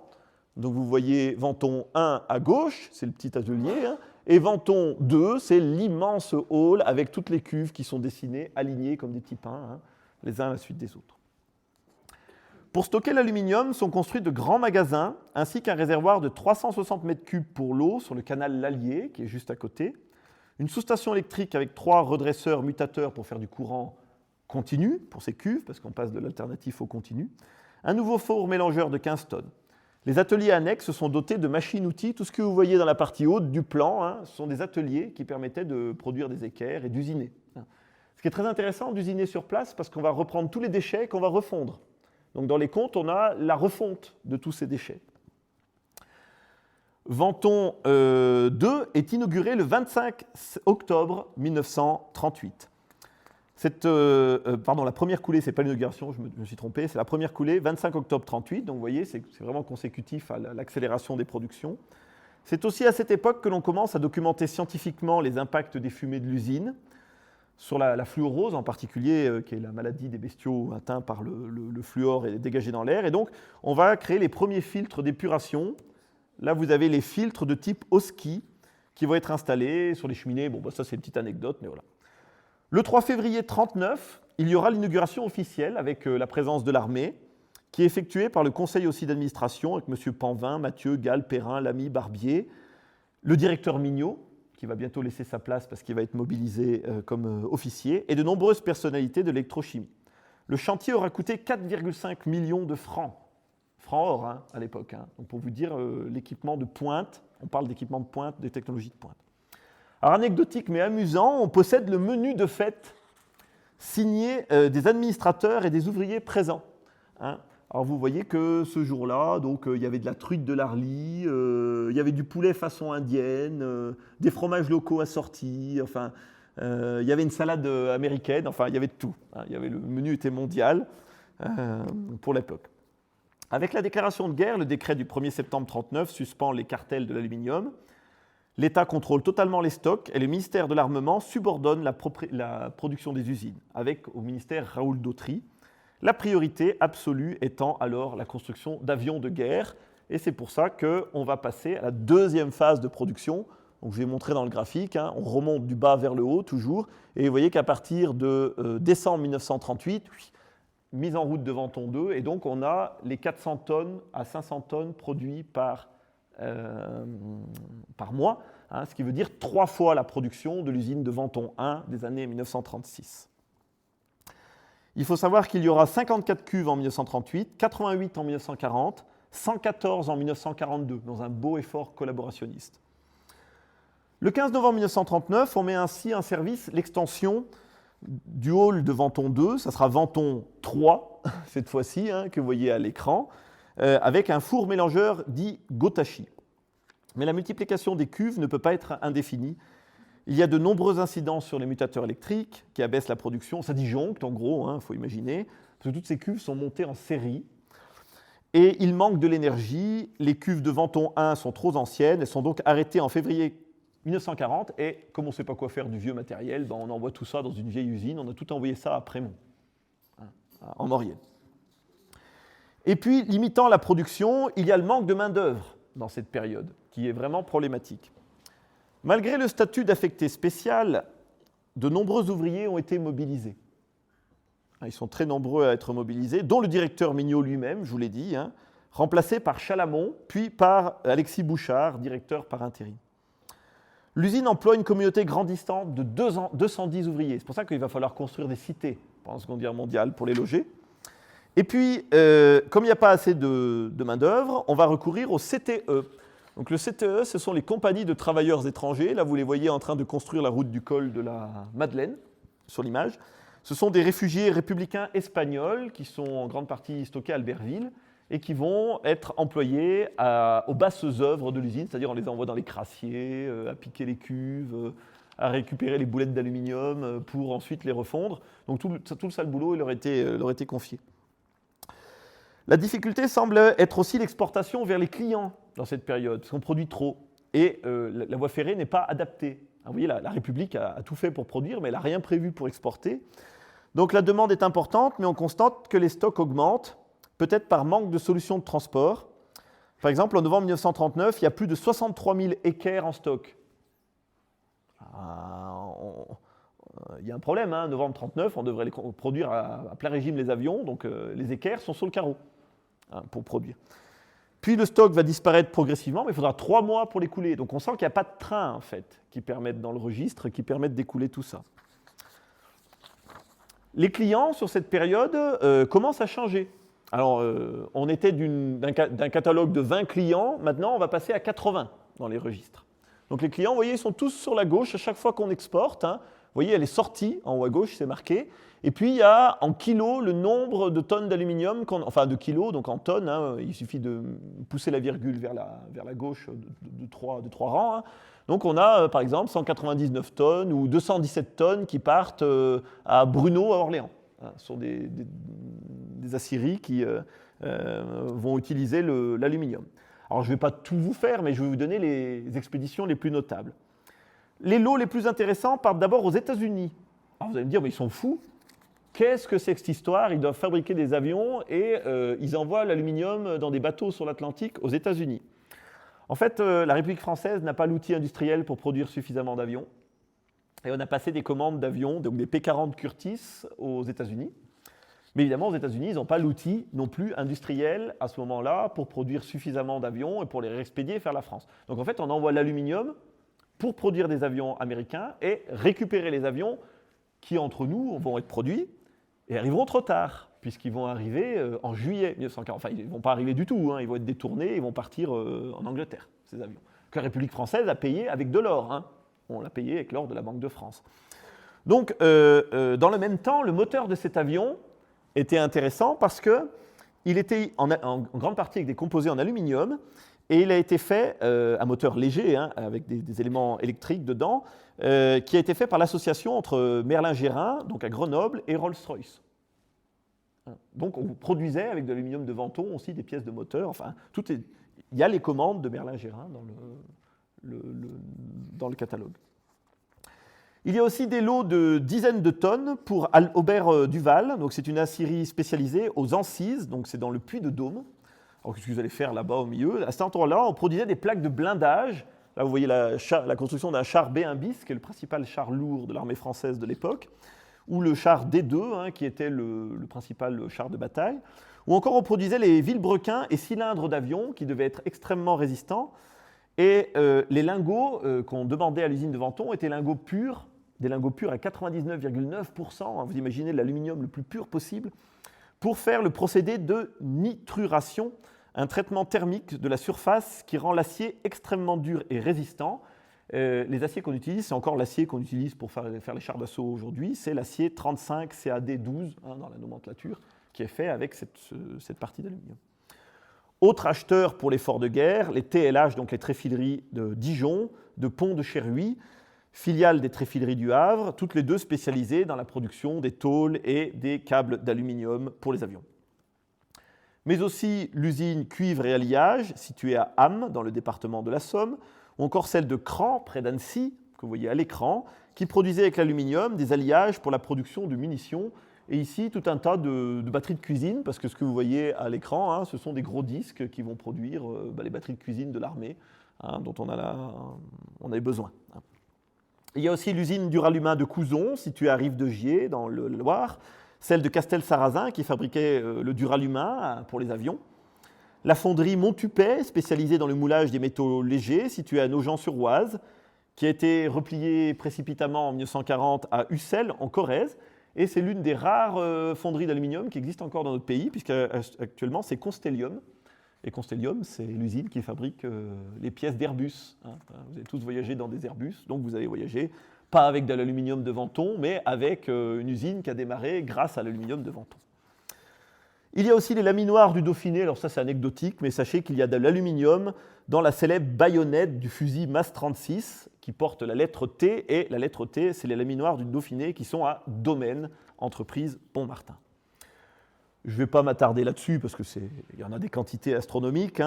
Donc vous voyez Venton 1 à gauche, c'est le petit atelier, hein, et Venton 2, c'est l'immense hall avec toutes les cuves qui sont dessinées, alignées comme des petits pains, hein, les uns à la suite des autres. Pour stocker l'aluminium, sont construits de grands magasins, ainsi qu'un réservoir de 360 mètres cubes pour l'eau sur le canal l'Allier, qui est juste à côté, une sous-station électrique avec 3 redresseurs mutateurs pour faire du courant continu pour ces cuves, parce qu'on passe de l'alternatif au continu, un nouveau four mélangeur de 15 tonnes. Les ateliers annexes sont dotés de machines-outils. Tout ce que vous voyez dans la partie haute du plan, hein, ce sont des ateliers qui permettaient de produire des équerres et d'usiner. Ce qui est très intéressant d'usiner sur place, parce qu'on va reprendre tous les déchets qu'on va refondre. Donc dans les comptes, on a la refonte de tous ces déchets. Venton 2 est inauguré le 25 octobre 1938. La première coulée, ce n'est pas l'inauguration, je me suis trompé, c'est la première coulée, 25 octobre 1938, donc vous voyez, c'est vraiment consécutif à l'accélération des productions. C'est aussi à cette époque que l'on commence à documenter scientifiquement les impacts des fumées de l'usine, sur la fluorose en particulier, qui est la maladie des bestiaux atteints par le fluor et dégagé dans l'air. Et donc, on va créer les premiers filtres d'épuration. Là, vous avez les filtres de type Oski qui vont être installés sur les cheminées. Bon, ça, c'est une petite anecdote, mais voilà. Le 3 février 1939, il y aura l'inauguration officielle avec la présence de l'armée, qui est effectuée par le conseil aussi d'administration avec M. Panvin, Mathieu, Gall, Perrin, Lamy, Barbier, le directeur Mignot, qui va bientôt laisser sa place parce qu'il va être mobilisé comme officier, et de nombreuses personnalités de l'électrochimie. Le chantier aura coûté 4,5 millions de francs or hein, à l'époque. Hein. Donc pour vous dire, l'équipement de pointe, on parle d'équipement de pointe, des technologies de pointe. Alors anecdotique mais amusant, on possède le menu de fête signé des administrateurs et des ouvriers présents. Hein. Alors vous voyez que ce jour-là, donc il y avait de la truite de l'Arly, il y avait du poulet façon indienne, des fromages locaux assortis, enfin il y avait une salade américaine, enfin il y avait de tout. Hein, le menu était mondial pour l'époque. Avec la déclaration de guerre, le décret du 1er septembre 1939 suspend les cartels de l'aluminium. L'État contrôle totalement les stocks et le ministère de l'Armement subordonne la production des usines, avec au ministère Raoul Dautry. La priorité absolue étant alors la construction d'avions de guerre. Et c'est pour ça qu'on va passer à la deuxième phase de production. Donc, je vais montrer dans le graphique, hein, on remonte du bas vers le haut toujours. Et vous voyez qu'à partir de décembre 1938, mise en route de Venton 2. Et donc on a les 400 tonnes à 500 tonnes produits par mois. Hein, ce qui veut dire 3 fois la production de l'usine de Venton 1 des années 1936. Il faut savoir qu'il y aura 54 cuves en 1938, 88 en 1940, 114 en 1942, dans un beau effort collaborationniste. Le 15 novembre 1939, on met ainsi en service l'extension du hall de Venton 2, ça sera Venton 3, cette fois-ci, hein, que vous voyez à l'écran, avec un four mélangeur dit Gotachi. Mais la multiplication des cuves ne peut pas être indéfinie. Il y a de nombreux incidents sur les mutateurs électriques qui abaissent la production. Ça disjoncte, en gros, hein, faut imaginer, parce que toutes ces cuves sont montées en série. Et il manque de l'énergie. Les cuves de Venton 1 sont trop anciennes. Elles sont donc arrêtées en février 1940. Et comme on ne sait pas quoi faire du vieux matériel, ben on envoie tout ça dans une vieille usine. On a tout envoyé ça à Prémont, hein, en Maurienne. Et puis, limitant la production, il y a le manque de main-d'œuvre dans cette période, qui est vraiment problématique. Malgré le statut d'affecté spécial, de nombreux ouvriers ont été mobilisés. Ils sont très nombreux à être mobilisés, dont le directeur Mignot lui-même, je vous l'ai dit, hein, remplacé par Chalamont, puis par Alexis Bouchard, directeur par intérim. L'usine emploie une communauté grandissante de 210 ouvriers. C'est pour ça qu'il va falloir construire des cités pendant la Seconde Guerre mondiale pour les loger. Et puis, comme il n'y a pas assez de main-d'œuvre, on va recourir au CTE. Donc le CTE, ce sont les compagnies de travailleurs étrangers. Là, vous les voyez en train de construire la route du col de la Madeleine, sur l'image. Ce sont des réfugiés républicains espagnols qui sont en grande partie stockés à Albertville et qui vont être employés aux basses œuvres de l'usine, c'est-à-dire on les envoie dans les crassiers, à piquer les cuves, à récupérer les boulettes d'aluminium pour ensuite les refondre. Donc tout le sale boulot leur était confié. La difficulté semble être aussi l'exportation vers les clients dans cette période, parce qu'on produit trop. et la voie ferrée n'est pas adaptée. Vous voyez, la République a tout fait pour produire, mais elle n'a rien prévu pour exporter. Donc la demande est importante, mais on constate que les stocks augmentent, peut-être par manque de solutions de transport. Par exemple, en novembre 1939, il y a plus de 63 000 équerres en stock. Il y a un problème, hein. Novembre 1939, on devrait produire à plein régime les avions, donc les équerres sont sur le carreau pour produire. Puis le stock va disparaître progressivement, mais il faudra 3 mois pour l'écouler. Donc on sent qu'il n'y a pas de train, en fait, qui permettent dans le registre, qui permettent d'écouler tout ça. Les clients, sur cette période, commencent à changer. Alors, on était d'un catalogue de 20 clients, maintenant on va passer à 80 dans les registres. Donc les clients, vous voyez, ils sont tous sur la gauche à chaque fois qu'on exporte. Vous voyez, elle est sortie, en haut à gauche, c'est marqué. Et puis, il y a en kilos le nombre de tonnes d'aluminium, enfin de kilos, donc en tonnes. Il suffit de pousser la virgule vers la gauche de 3 rangs. Donc, on a, par exemple, 199 tonnes ou 217 tonnes qui partent à Brno, à Orléans. Ce sont des aciéries qui vont utiliser l'aluminium. Alors, je ne vais pas tout vous faire, mais je vais vous donner les expéditions les plus notables. Les lots les plus intéressants partent d'abord aux États-Unis. Alors, vous allez me dire, mais ils sont fous. Qu'est-ce que c'est que cette histoire? Ils doivent fabriquer des avions et ils envoient l'aluminium dans des bateaux sur l'Atlantique aux États-Unis. En fait, la République française n'a pas l'outil industriel pour produire suffisamment d'avions. Et on a passé des commandes d'avions, donc des P-40 Curtiss, aux États-Unis. Mais évidemment, aux États-Unis, ils n'ont pas l'outil non plus industriel à ce moment-là pour produire suffisamment d'avions et pour les réexpédier vers la France. Donc en fait, on envoie l'aluminium pour produire des avions américains et récupérer les avions qui, entre nous, vont être produits et arriveront trop tard, puisqu'ils vont arriver en juillet 1940. Enfin, ils ne vont pas arriver du tout, ils vont être détournés, ils vont partir en Angleterre, ces avions. Que la République française a payé avec de l'or. On l'a payé avec l'or de la Banque de France. Donc, dans le même temps, le moteur de cet avion était intéressant parce qu'il était en grande partie avec des composés en aluminium et il a été fait, un moteur léger, avec des éléments électriques dedans, qui a été fait par l'association entre Merlin-Gérin, donc à Grenoble, et Rolls-Royce. Donc on produisait avec de l'aluminium de Venton aussi des pièces de moteur. Enfin, il y a les commandes de Merlin-Gérin dans le catalogue. Il y a aussi des lots de dizaines de tonnes pour Aubert Duval. Donc c'est une aciérie spécialisée aux Ancises, donc c'est dans le Puy de Dôme. Alors qu'est-ce que vous allez faire là-bas au milieu? À cet endroit-là, on produisait des plaques de blindage. Là, vous voyez la construction d'un char B1 bis, qui est le principal char lourd de l'armée française de l'époque, ou le char D2, qui était le principal char de bataille. Ou encore, on produisait les vilebrequins et cylindres d'avion, qui devaient être extrêmement résistants. Et les lingots qu'on demandait à l'usine de Venton étaient des lingots purs à 99,9%. Vous imaginez l'aluminium le plus pur possible, pour faire le procédé de nitruration, un traitement thermique de la surface qui rend l'acier extrêmement dur et résistant. Les aciers qu'on utilise, c'est encore l'acier qu'on utilise pour faire les chars d'assaut aujourd'hui, c'est l'acier 35 CAD12 dans la nomenclature, qui est fait avec cette partie d'aluminium. Autre acheteur pour l'effort de guerre, les TLH, donc les tréfileries de Dijon, de Pont-de-Cherhuis, filiale des tréfileries du Havre, toutes les deux spécialisées dans la production des tôles et des câbles d'aluminium pour les avions. Mais aussi l'usine Cuivre et Alliage, située à Ham, dans le département de la Somme, ou encore celle de Cran, près d'Annecy, que vous voyez à l'écran, qui produisait avec l'aluminium des alliages pour la production de munitions. Et ici, tout un tas de batteries de cuisine, parce que ce que vous voyez à l'écran, ce sont des gros disques qui vont produire les batteries de cuisine de l'armée, dont on avait besoin. Il y a aussi l'usine Duralumin de Couzon, située à Rive-de-Gier, dans le Loir, celle de Castel-Sarrazin, qui fabriquait le duralumin pour les avions. La fonderie Montupet, spécialisée dans le moulage des métaux légers, située à Nogent-sur-Oise, qui a été repliée précipitamment en 1940 à Ussel, en Corrèze. Et c'est l'une des rares fonderies d'aluminium qui existent encore dans notre pays, puisqu'actuellement c'est Constellium. Et Constellium, c'est l'usine qui fabrique les pièces d'Airbus. Vous avez tous voyagé dans des Airbus, donc vous avez voyagé pas avec de l'aluminium de Venton, mais avec une usine qui a démarré grâce à l'aluminium de Venton. Il y a aussi les laminoirs du Dauphiné, alors ça c'est anecdotique, mais sachez qu'il y a de l'aluminium dans la célèbre baïonnette du fusil MAS-36 qui porte la lettre T, et la lettre T, c'est les laminoirs du Dauphiné qui sont à Domaine, entreprise Pont-Martin. Je ne vais pas m'attarder là-dessus parce qu'il y en a des quantités astronomiques.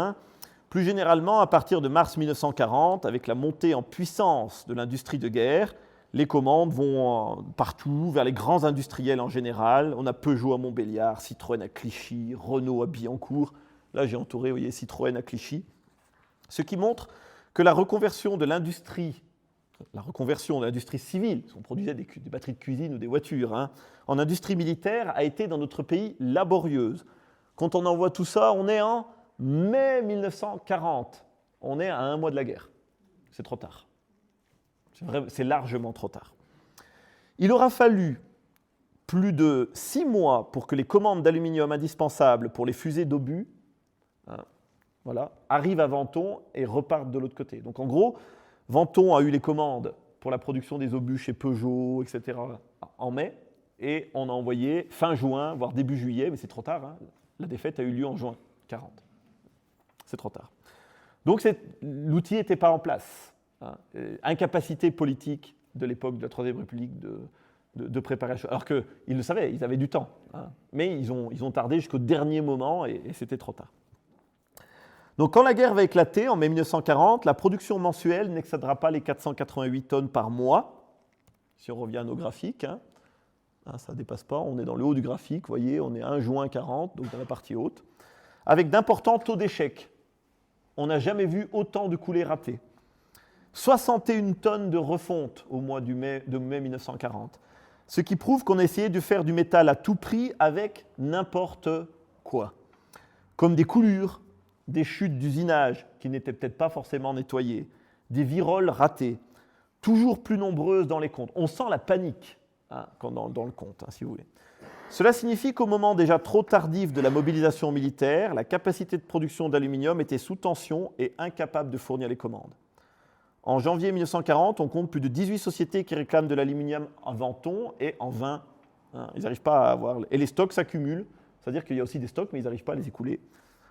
Plus généralement, à partir de mars 1940, avec la montée en puissance de l'industrie de guerre, les commandes vont partout, vers les grands industriels en général. On a Peugeot à Montbéliard, Citroën à Clichy, Renault à Billancourt. Là, j'ai entouré, vous voyez, Citroën à Clichy. Ce qui montre que la reconversion de l'industrie civile, on produisait des batteries de cuisine ou des voitures, hein, en industrie militaire a été dans notre pays laborieuse. Quand on envoie tout ça, on est en mai 1940. On est à 1 mois de la guerre. C'est trop tard. C'est largement trop tard. Il aura fallu plus de 6 mois pour que les commandes d'aluminium indispensables pour les fusées d'obus arrivent à Venton et repartent de l'autre côté. Donc en gros, Venton a eu les commandes pour la production des obus chez Peugeot, etc. en mai, et on a envoyé fin juin, voire début juillet, mais c'est trop tard. Hein. La défaite a eu lieu en juin 40. C'est trop tard. Donc l'outil n'était pas en place. Hein. Incapacité politique de l'époque de la Troisième République de préparer la chose. Alors qu'ils le savaient, ils avaient du temps. Hein. Mais ils ont tardé jusqu'au dernier moment et c'était trop tard. Donc quand la guerre va éclater en mai 1940, la production mensuelle n'excédera pas les 488 tonnes par mois. Si on revient à nos graphiques, hein, ça ne dépasse pas, on est dans le haut du graphique, vous voyez, on est 1 juin 40, donc dans la partie haute, avec d'importants taux d'échec. On n'a jamais vu autant de coulées ratées. 61 tonnes de refonte au mois de mai 1940, ce qui prouve qu'on a essayé de faire du métal à tout prix avec n'importe quoi, comme des coulures, des chutes d'usinage qui n'étaient peut-être pas forcément nettoyées, des viroles ratées, toujours plus nombreuses dans les comptes. On sent la panique dans le compte, si vous voulez. Cela signifie qu'au moment déjà trop tardif de la mobilisation militaire, la capacité de production d'aluminium était sous tension et incapable de fournir les commandes. En janvier 1940, on compte plus de 18 sociétés qui réclament de l'aluminium en Venton et en 20. Ils n'arrivent pas à avoir... Et les stocks s'accumulent, c'est-à-dire qu'il y a aussi des stocks, mais ils n'arrivent pas à les écouler.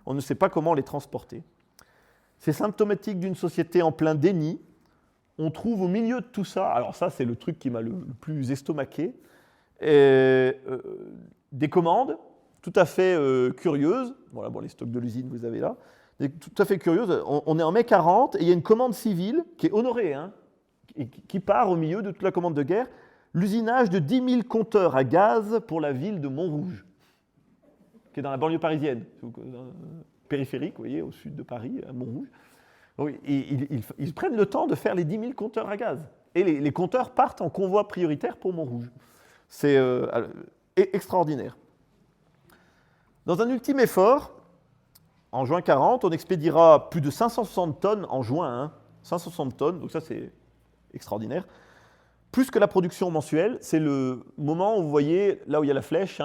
On ne sait pas comment les transporter. C'est symptomatique d'une société en plein déni. On trouve au milieu de tout ça, alors ça c'est le truc qui m'a le plus estomaqué, des commandes tout à fait curieuses. Voilà, bon, les stocks de l'usine, vous avez là. Tout à fait curieuses. On est en mai 40 et il y a une commande civile qui est honorée, et qui part au milieu de toute la commande de guerre. L'usinage de 10 000 compteurs à gaz pour la ville de Montrouge, qui est dans la banlieue parisienne, périphérique, vous voyez, au sud de Paris, à Montrouge. Oui, ils prennent le temps de faire les 10 000 compteurs à gaz. Et les compteurs partent en convoi prioritaire pour Montrouge. C'est extraordinaire. Dans un ultime effort, en juin 40, on expédiera plus de 560 tonnes en juin. 560 tonnes, donc ça c'est extraordinaire. Plus que la production mensuelle, c'est le moment où vous voyez, là où il y a la flèche,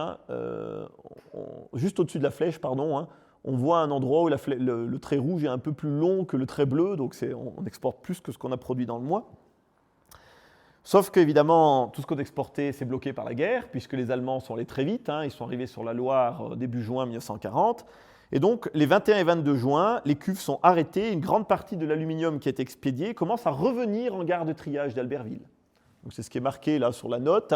juste au-dessus de la flèche, pardon, on voit un endroit où le trait rouge est un peu plus long que le trait bleu, donc on exporte plus que ce qu'on a produit dans le mois. Sauf qu'évidemment, tout ce qu'on exportait, c'est bloqué par la guerre, puisque les Allemands sont allés très vite, ils sont arrivés sur la Loire début juin 1940. Et donc, les 21 et 22 juin, les cuves sont arrêtées, une grande partie de l'aluminium qui est expédié commence à revenir en gare de triage d'Albertville. Donc, c'est ce qui est marqué là sur la note.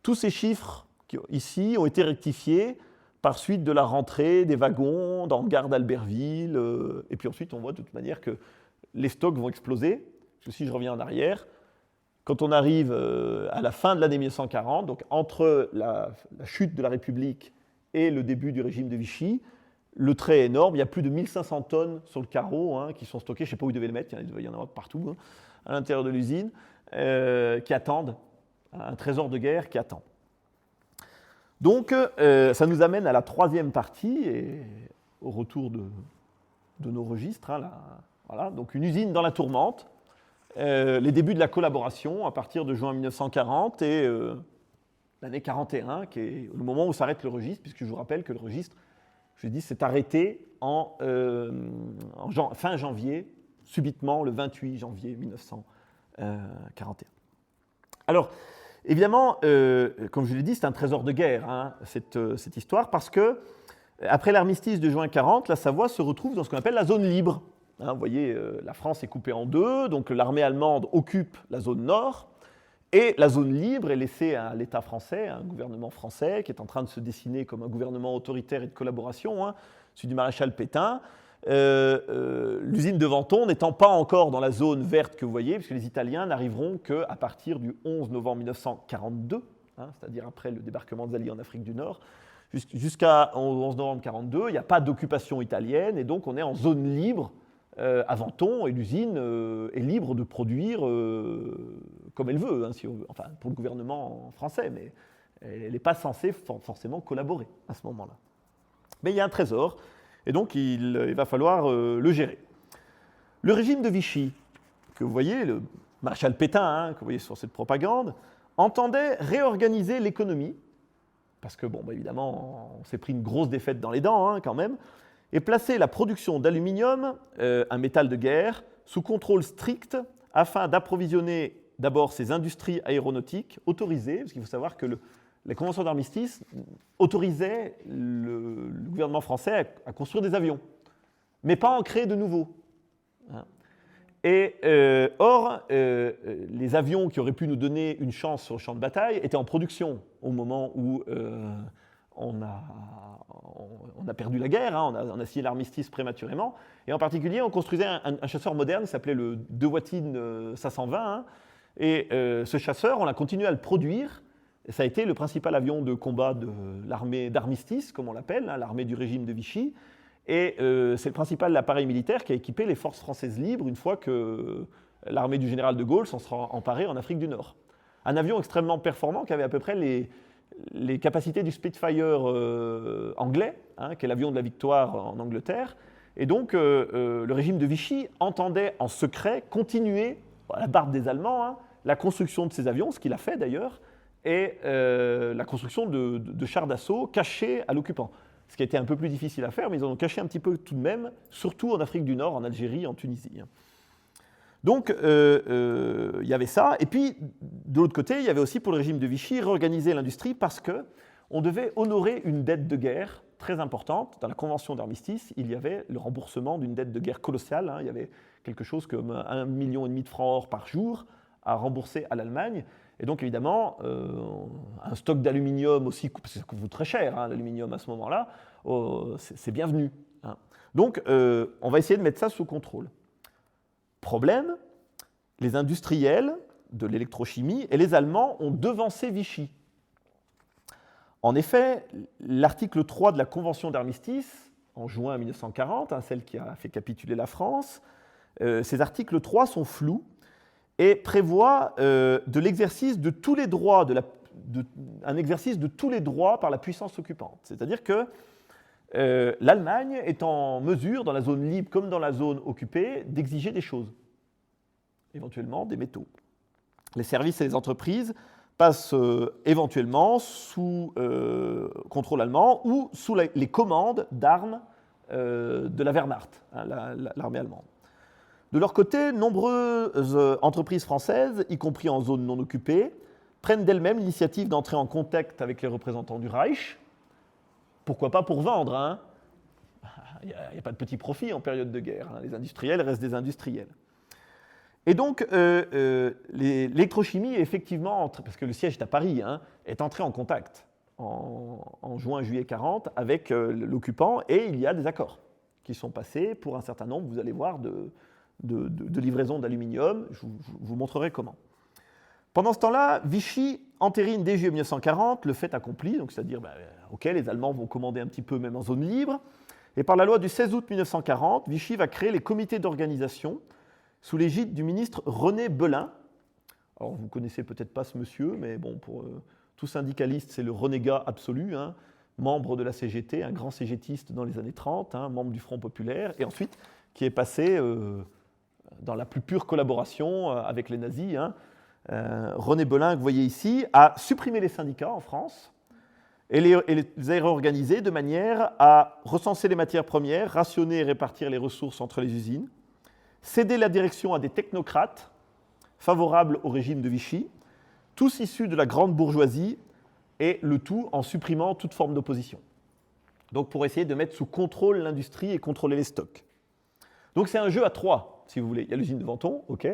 Tous ces chiffres ici ont été rectifiés par suite de la rentrée des wagons dans gare d'Albertville. Et puis ensuite, on voit de toute manière que les stocks vont exploser. Parce que si je reviens en arrière, quand on arrive à la fin de l'année 1940, donc entre la chute de la République et le début du régime de Vichy, le trait est énorme. Il y a plus de 1500 tonnes sur le carreau qui sont stockées. Je ne sais pas où ils devaient le mettre. Il devait y en avoir partout à l'intérieur de l'usine qui attendent. Un trésor de guerre qui attend. Donc, ça nous amène à la troisième partie et au retour de nos registres. Voilà, donc une usine dans la tourmente. Les débuts de la collaboration à partir de juin 1940 et l'année 41, qui est le moment où s'arrête le registre, puisque je vous rappelle que le registre, je dis, s'est arrêté fin janvier, subitement le 28 janvier 1941. Alors, évidemment, comme je l'ai dit, c'est un trésor de guerre, cette histoire, parce que après l'armistice de juin 40, la Savoie se retrouve dans ce qu'on appelle la zone libre. Vous voyez, la France est coupée en deux, donc l'armée allemande occupe la zone nord, et la zone libre est laissée à l'État français, à un gouvernement français qui est en train de se dessiner comme un gouvernement autoritaire et de collaboration, celui du maréchal Pétain. l'usine de Venton n'étant pas encore dans la zone verte que vous voyez, puisque les Italiens n'arriveront qu'à partir du 11 novembre 1942, c'est-à-dire après le débarquement des Alliés en Afrique du Nord, jusqu'à 11 novembre 1942, il n'y a pas d'occupation italienne, et donc on est en zone libre à Venton, et l'usine est libre de produire comme elle veut, si on veut, enfin pour le gouvernement français, mais elle n'est pas censée forcément collaborer à ce moment-là. Mais il y a un trésor, et donc il va falloir le gérer. Le régime de Vichy, que vous voyez, le maréchal Pétain, que vous voyez sur cette propagande, entendait réorganiser l'économie, parce que, bon, évidemment, on s'est pris une grosse défaite dans les dents, quand même, et placer la production d'aluminium, un métal de guerre, sous contrôle strict, afin d'approvisionner d'abord ces industries aéronautiques autorisées, parce qu'il faut savoir que la convention d'armistice autorisait le gouvernement français à construire des avions, mais pas en créer de nouveaux. Et or, les avions qui auraient pu nous donner une chance sur le champ de bataille étaient en production au moment où on a perdu la guerre, on a signé l'armistice prématurément, et en particulier on construisait un chasseur moderne qui s'appelait le De Watine 520, et ce chasseur, on a continué à le produire, et ça a été le principal avion de combat de l'armée d'armistice, comme on l'appelle, l'armée du régime de Vichy, et c'est le principal appareil militaire qui a équipé les forces françaises libres une fois que l'armée du général de Gaulle s'en sera emparée en Afrique du Nord. Un avion extrêmement performant qui avait à peu près les capacités du Spitfire anglais, qui est l'avion de la victoire en Angleterre. Et donc, le régime de Vichy entendait en secret continuer, à la barbe des Allemands, la construction de ces avions, ce qu'il a fait d'ailleurs, et la construction de chars d'assaut cachés à l'occupant. Ce qui a été un peu plus difficile à faire, mais ils en ont caché un petit peu tout de même, surtout en Afrique du Nord, en Algérie, en Tunisie. Donc, il y avait ça. Et puis, de l'autre côté, il y avait aussi pour le régime de Vichy réorganiser l'industrie parce qu'on devait honorer une dette de guerre très importante. Dans la convention d'armistice, il y avait le remboursement d'une dette de guerre colossale. Il y avait quelque chose comme 1,5 million de francs or par jour à rembourser à l'Allemagne. Et donc, évidemment, un stock d'aluminium aussi, parce que ça coûte très cher, l'aluminium à ce moment-là, c'est bienvenu. Donc, on va essayer de mettre ça sous contrôle. Problème, les industriels de l'électrochimie et les Allemands ont devancé Vichy. En effet, l'article 3 de la Convention d'armistice, en juin 1940, celle qui a fait capituler la France, ces articles 3 sont flous et prévoit de l'exercice de tous les droits, un exercice de tous les droits par la puissance occupante. C'est-à-dire que l'Allemagne est en mesure, dans la zone libre comme dans la zone occupée, d'exiger des choses, éventuellement des métaux. Les services et les entreprises passent éventuellement sous contrôle allemand ou sous les commandes d'armes de la Wehrmacht, l'armée allemande. De leur côté, nombreuses entreprises françaises, y compris en zone non occupée, prennent d'elles-mêmes l'initiative d'entrer en contact avec les représentants du Reich. Pourquoi pas pour vendre, Il n'y a pas de petit profit en période de guerre. Les industriels restent des industriels. Et donc, l'électrochimie, effectivement, parce que le siège est à Paris, est entré en contact en juin-juillet 40 avec l'occupant, et il y a des accords qui sont passés pour un certain nombre, vous allez voir, de livraison d'aluminium. Je vous montrerai comment. Pendant ce temps-là, Vichy entérine dès juillet 1940 le fait accompli, donc c'est-à-dire, OK, les Allemands vont commander un petit peu même en zone libre, et par la loi du 16 août 1940, Vichy va créer les comités d'organisation sous l'égide du ministre René Belin. Alors, vous ne connaissez peut-être pas ce monsieur, mais bon, pour tout syndicaliste, c'est le renégat absolu, membre de la CGT, un grand cégétiste dans les années 30, membre du Front populaire, et ensuite qui est passé dans la plus pure collaboration avec les nazis. René Belin, que vous voyez ici, a supprimé les syndicats en France et les a réorganisés de manière à recenser les matières premières, rationner et répartir les ressources entre les usines, céder la direction à des technocrates favorables au régime de Vichy, tous issus de la grande bourgeoisie, et le tout en supprimant toute forme d'opposition. Donc pour essayer de mettre sous contrôle l'industrie et contrôler les stocks. Donc c'est un jeu à trois, si vous voulez. Il y a l'usine de Venton, OK.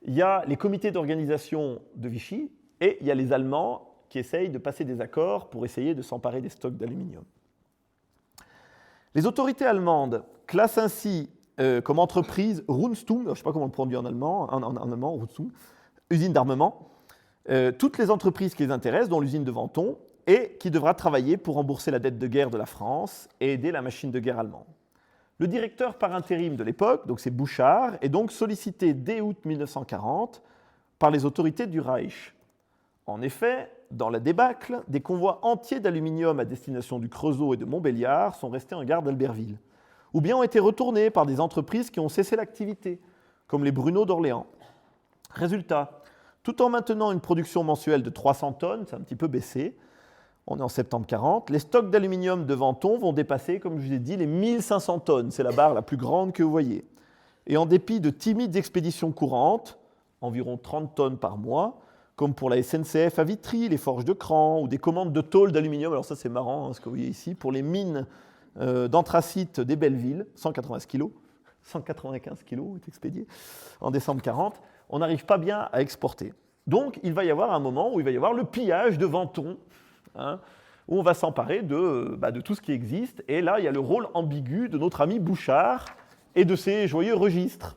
Il y a les comités d'organisation de Vichy, et il y a les Allemands qui essayent de passer des accords pour essayer de s'emparer des stocks d'aluminium. Les autorités allemandes classe ainsi comme entreprise Rüstung, je ne sais pas comment on le prononce en allemand, Rüstung, usine d'armement, toutes les entreprises qui les intéressent, dont l'usine de Venton, et qui devra travailler pour rembourser la dette de guerre de la France et aider la machine de guerre allemande. Le directeur par intérim de l'époque, donc c'est Bouchard, est donc sollicité dès août 1940 par les autorités du Reich. En effet, dans la débâcle, des convois entiers d'aluminium à destination du Creusot et de Montbéliard sont restés en gare d'Albertville, ou bien ont été retournés par des entreprises qui ont cessé l'activité, comme les Bruneaux d'Orléans. Résultat, tout en maintenant une production mensuelle de 300 tonnes, c'est un petit peu baissé, on est en septembre 40, les stocks d'aluminium de Venton vont dépasser, comme je vous ai dit, les 1500 tonnes. C'est la barre la plus grande que vous voyez. Et en dépit de timides expéditions courantes, environ 30 tonnes par mois, comme pour la SNCF à Vitry, les forges de Cran, ou des commandes de tôle d'aluminium, alors ça c'est marrant, ce que vous voyez ici, pour les mines d'anthracite des Bellevilles, 195 kg est expédié en décembre 40, on n'arrive pas bien à exporter. Donc il va y avoir un moment où il va y avoir le pillage de Venton, où on va s'emparer de tout ce qui existe. Et là, il y a le rôle ambigu de notre ami Bouchard et de ses joyeux registres.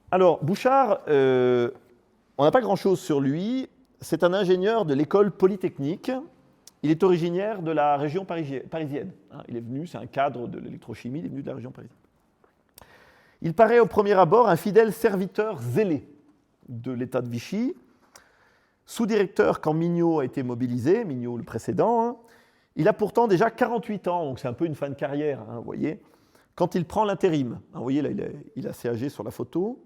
Alors, Bouchard, on n'a pas grand-chose sur lui. C'est un ingénieur de l'école polytechnique. Il est originaire de la région parisienne. Il est venu, c'est un cadre de l'électrochimie, il est venu de la région parisienne. Il paraît au premier abord un fidèle serviteur zélé de l'État de Vichy, sous-directeur quand Mignot a été mobilisé, Mignot le précédent. Il a pourtant déjà 48 ans, donc c'est un peu une fin de carrière, vous voyez, quand il prend l'intérim. Vous voyez, là, il est assez âgé sur la photo.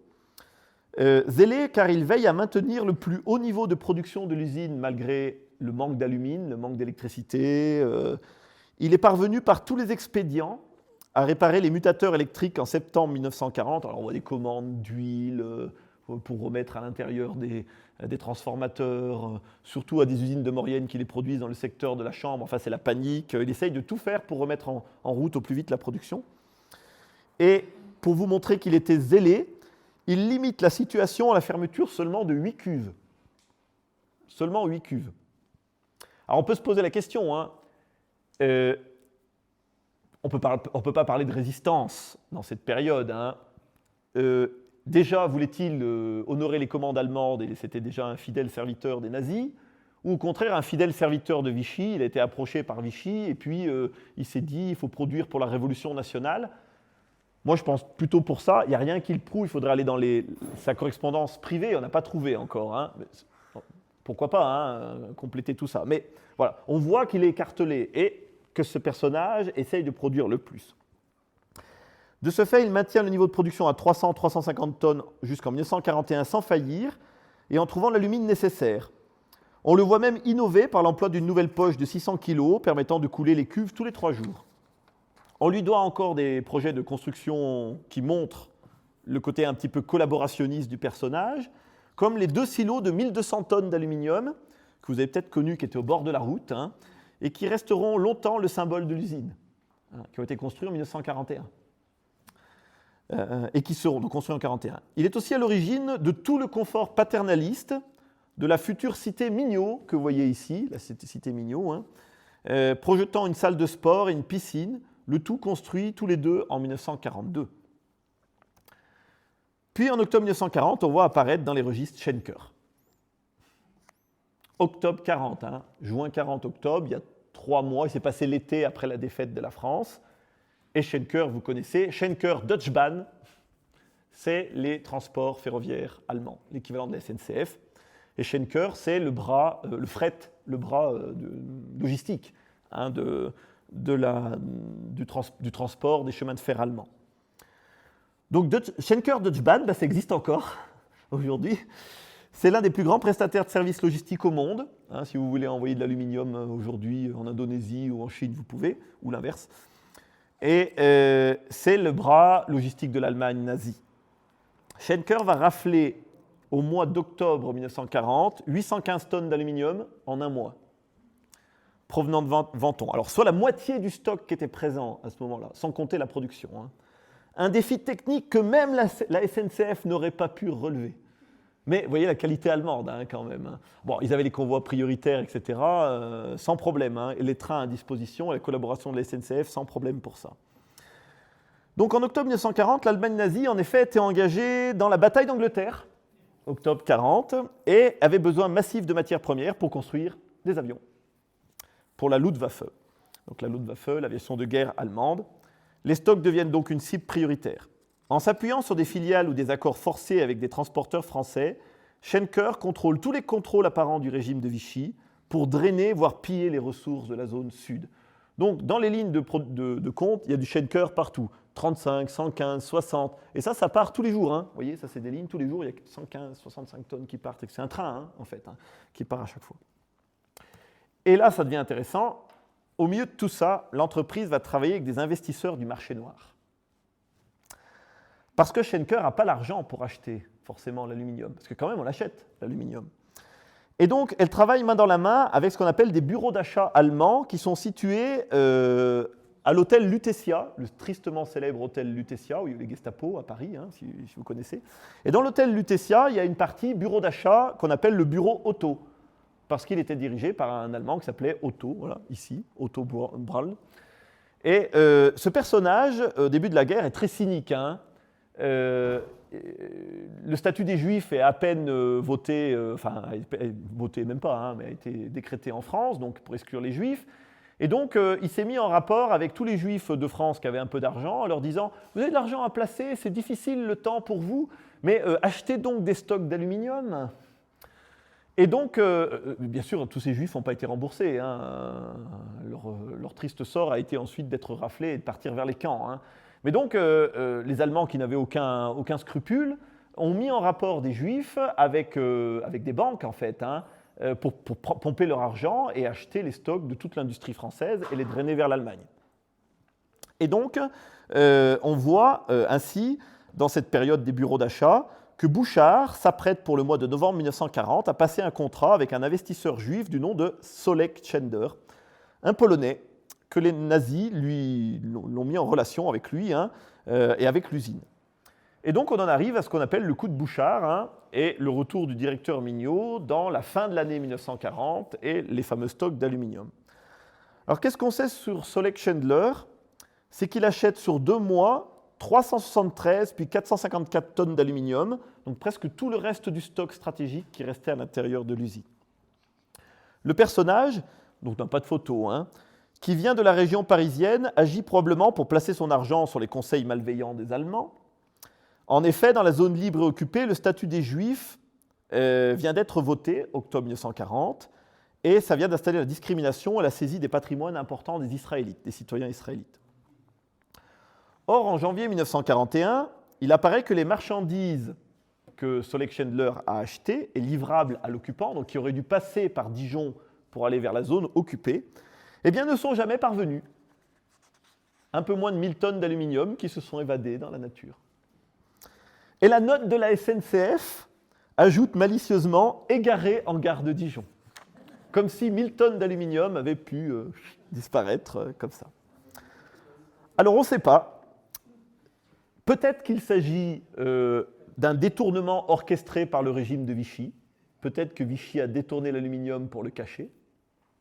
Zélé, car il veille à maintenir le plus haut niveau de production de l'usine, malgré le manque d'alumine, le manque d'électricité. Il est parvenu par tous les expédients à réparer les mutateurs électriques en septembre 1940. Alors on voit des commandes d'huile pour remettre à l'intérieur des transformateurs, surtout à des usines de Maurienne qui les produisent dans le secteur de la chambre. Enfin, c'est la panique. Il essaye de tout faire pour remettre en route au plus vite la production. Et pour vous montrer qu'il était zélé, il limite la situation à la fermeture seulement de 8 cuves. Seulement 8 cuves. Alors on peut se poser la question, on ne peut pas parler de résistance dans cette période. Déjà, voulait-il honorer les commandes allemandes et c'était déjà un fidèle serviteur des nazis, ou au contraire un fidèle serviteur de Vichy, il a été approché par Vichy et puis il s'est dit il faut produire pour la Révolution nationale. Moi je pense plutôt pour ça, il n'y a rien qui le prouve, il faudrait aller dans sa correspondance privée, on n'a pas trouvé encore. Pourquoi pas compléter tout ça. Mais voilà, on voit qu'il est écartelé et que ce personnage essaye de produire le plus. De ce fait, il maintient le niveau de production à 300-350 tonnes jusqu'en 1941 sans faillir et en trouvant l'alumine nécessaire. On le voit même innover par l'emploi d'une nouvelle poche de 600 kg permettant de couler les cuves tous les 3 jours. On lui doit encore des projets de construction qui montrent le côté un petit peu collaborationniste du personnage, comme les 2 silos de 1200 tonnes d'aluminium, que vous avez peut-être connus, qui étaient au bord de la route, et qui resteront longtemps le symbole de l'usine, qui ont été construits en 1941. Et qui seront donc construits en 1941. Il est aussi à l'origine de tout le confort paternaliste de la future cité Mignot, que vous voyez ici, la cité Mignot, projetant une salle de sport et une piscine, le tout construit tous les deux en 1942. Puis en octobre 1940, on voit apparaître dans les registres Schenker. Octobre 40, juin 40, octobre, il y a 3 mois, il s'est passé l'été après la défaite de la France. Et Schenker, vous connaissez, Schenker Deutsche Bahn, c'est les transports ferroviaires allemands, l'équivalent de la SNCF. Et Schenker, c'est le bras, le fret, le bras logistique du transport des chemins de fer allemands. Donc Schenker Deutsche Bahn, ça existe encore aujourd'hui. C'est l'un des plus grands prestataires de services logistiques au monde. Si vous voulez envoyer de l'aluminium aujourd'hui en Indonésie ou en Chine, vous pouvez, ou l'inverse. Et c'est le bras logistique de l'Allemagne nazie. Schenker va rafler au mois d'octobre 1940 815 tonnes d'aluminium en un mois, provenant de Venton. Alors, soit la moitié du stock qui était présent à ce moment-là, sans compter la production. Un défi technique que même la SNCF n'aurait pas pu relever. Mais vous voyez la qualité allemande quand même. Bon, ils avaient les convois prioritaires, etc., sans problème. Et les trains à disposition, et la collaboration de la SNCF, sans problème pour ça. Donc en octobre 1940, l'Allemagne nazie, en effet, était engagée dans la bataille d'Angleterre, octobre 40, et avait besoin massif de matières premières pour construire des avions, pour la Luftwaffe. Donc la Luftwaffe, l'aviation de guerre allemande. Les stocks deviennent donc une cible prioritaire. En s'appuyant sur des filiales ou des accords forcés avec des transporteurs français, Schenker contrôle tous les contrôles apparents du régime de Vichy pour drainer, voire piller les ressources de la zone sud. Donc, dans les lignes de compte, il y a du Schenker partout. 35, 115, 60. Et ça part tous les jours. Hein. Vous voyez, ça, c'est des lignes tous les jours. Il y a 115, 65 tonnes qui partent. C'est un train, hein, en fait, qui part à chaque fois. Et là, ça devient intéressant. Au milieu de tout ça, l'entreprise va travailler avec des investisseurs du marché noir. Parce que Schenker n'a pas l'argent pour acheter forcément l'aluminium. Parce que quand même, on l'achète, l'aluminium. Et donc, elle travaille main dans la main avec ce qu'on appelle des bureaux d'achat allemands qui sont situés à l'hôtel Lutetia, le tristement célèbre hôtel Lutetia, où il y a eu les Gestapo à Paris, hein, si vous connaissez. Et dans l'hôtel Lutetia, il y a une partie bureau d'achat qu'on appelle le bureau Otto, parce qu'il était dirigé par un Allemand qui s'appelait Otto, voilà, ici, Otto Brahl. Et ce personnage, au début de la guerre, est très cynique. Hein. Le statut des Juifs est à peine voté, voté même pas, hein, mais a été décrété en France, donc pour exclure les Juifs. Et donc, il s'est mis en rapport avec tous les Juifs de France qui avaient un peu d'argent, en leur disant « Vous avez de l'argent à placer, c'est difficile le temps pour vous, mais achetez donc des stocks d'aluminium. » Et donc, bien sûr, tous ces Juifs n'ont pas été remboursés. Hein. Leur triste sort a été ensuite d'être raflés et de partir vers les camps. Hein. Mais donc, les Allemands qui n'avaient aucun scrupule ont mis en rapport des Juifs avec des banques, en fait, hein, pour pomper leur argent et acheter les stocks de toute l'industrie française et les drainer vers l'Allemagne. Et donc, on voit ainsi, dans cette période des bureaux d'achat, que Bouchard s'apprête pour le mois de novembre 1940 à passer un contrat avec un investisseur juif du nom de Solek Tschender, un Polonais, que les nazis l'ont mis en relation avec lui hein, et avec l'usine. Et donc on en arrive à ce qu'on appelle le coup de Bouchard hein, et le retour du directeur Mignot dans la fin de l'année 1940 et les fameux stocks d'aluminium. Alors qu'est-ce qu'on sait sur Solek Tschender? C'est qu'il achète sur 2 mois 373 puis 454 tonnes d'aluminium, donc presque tout le reste du stock stratégique qui restait à l'intérieur de l'usine. Le personnage, donc n'a pas de photo, hein, qui vient de la région parisienne, agit probablement pour placer son argent sur les conseils malveillants des Allemands. En effet, dans la zone libre et occupée, le statut des Juifs vient d'être voté, octobre 1940, et ça vient d'installer la discrimination et la saisie des patrimoines importants des Israélites, des citoyens israélites. Or, en janvier 1941, il apparaît que les marchandises que Solek Tschender a achetées et livrables à l'occupant, donc qui auraient dû passer par Dijon pour aller vers la zone occupée, eh bien, ne sont jamais parvenus. Un peu moins de 1000 tonnes d'aluminium qui se sont évadées dans la nature. Et la note de la SNCF ajoute malicieusement « égaré en gare de Dijon », comme si 1000 tonnes d'aluminium avaient pu disparaître comme ça. Alors, on ne sait pas. Peut-être qu'il s'agit d'un détournement orchestré par le régime de Vichy. Peut-être que Vichy a détourné l'aluminium pour le cacher.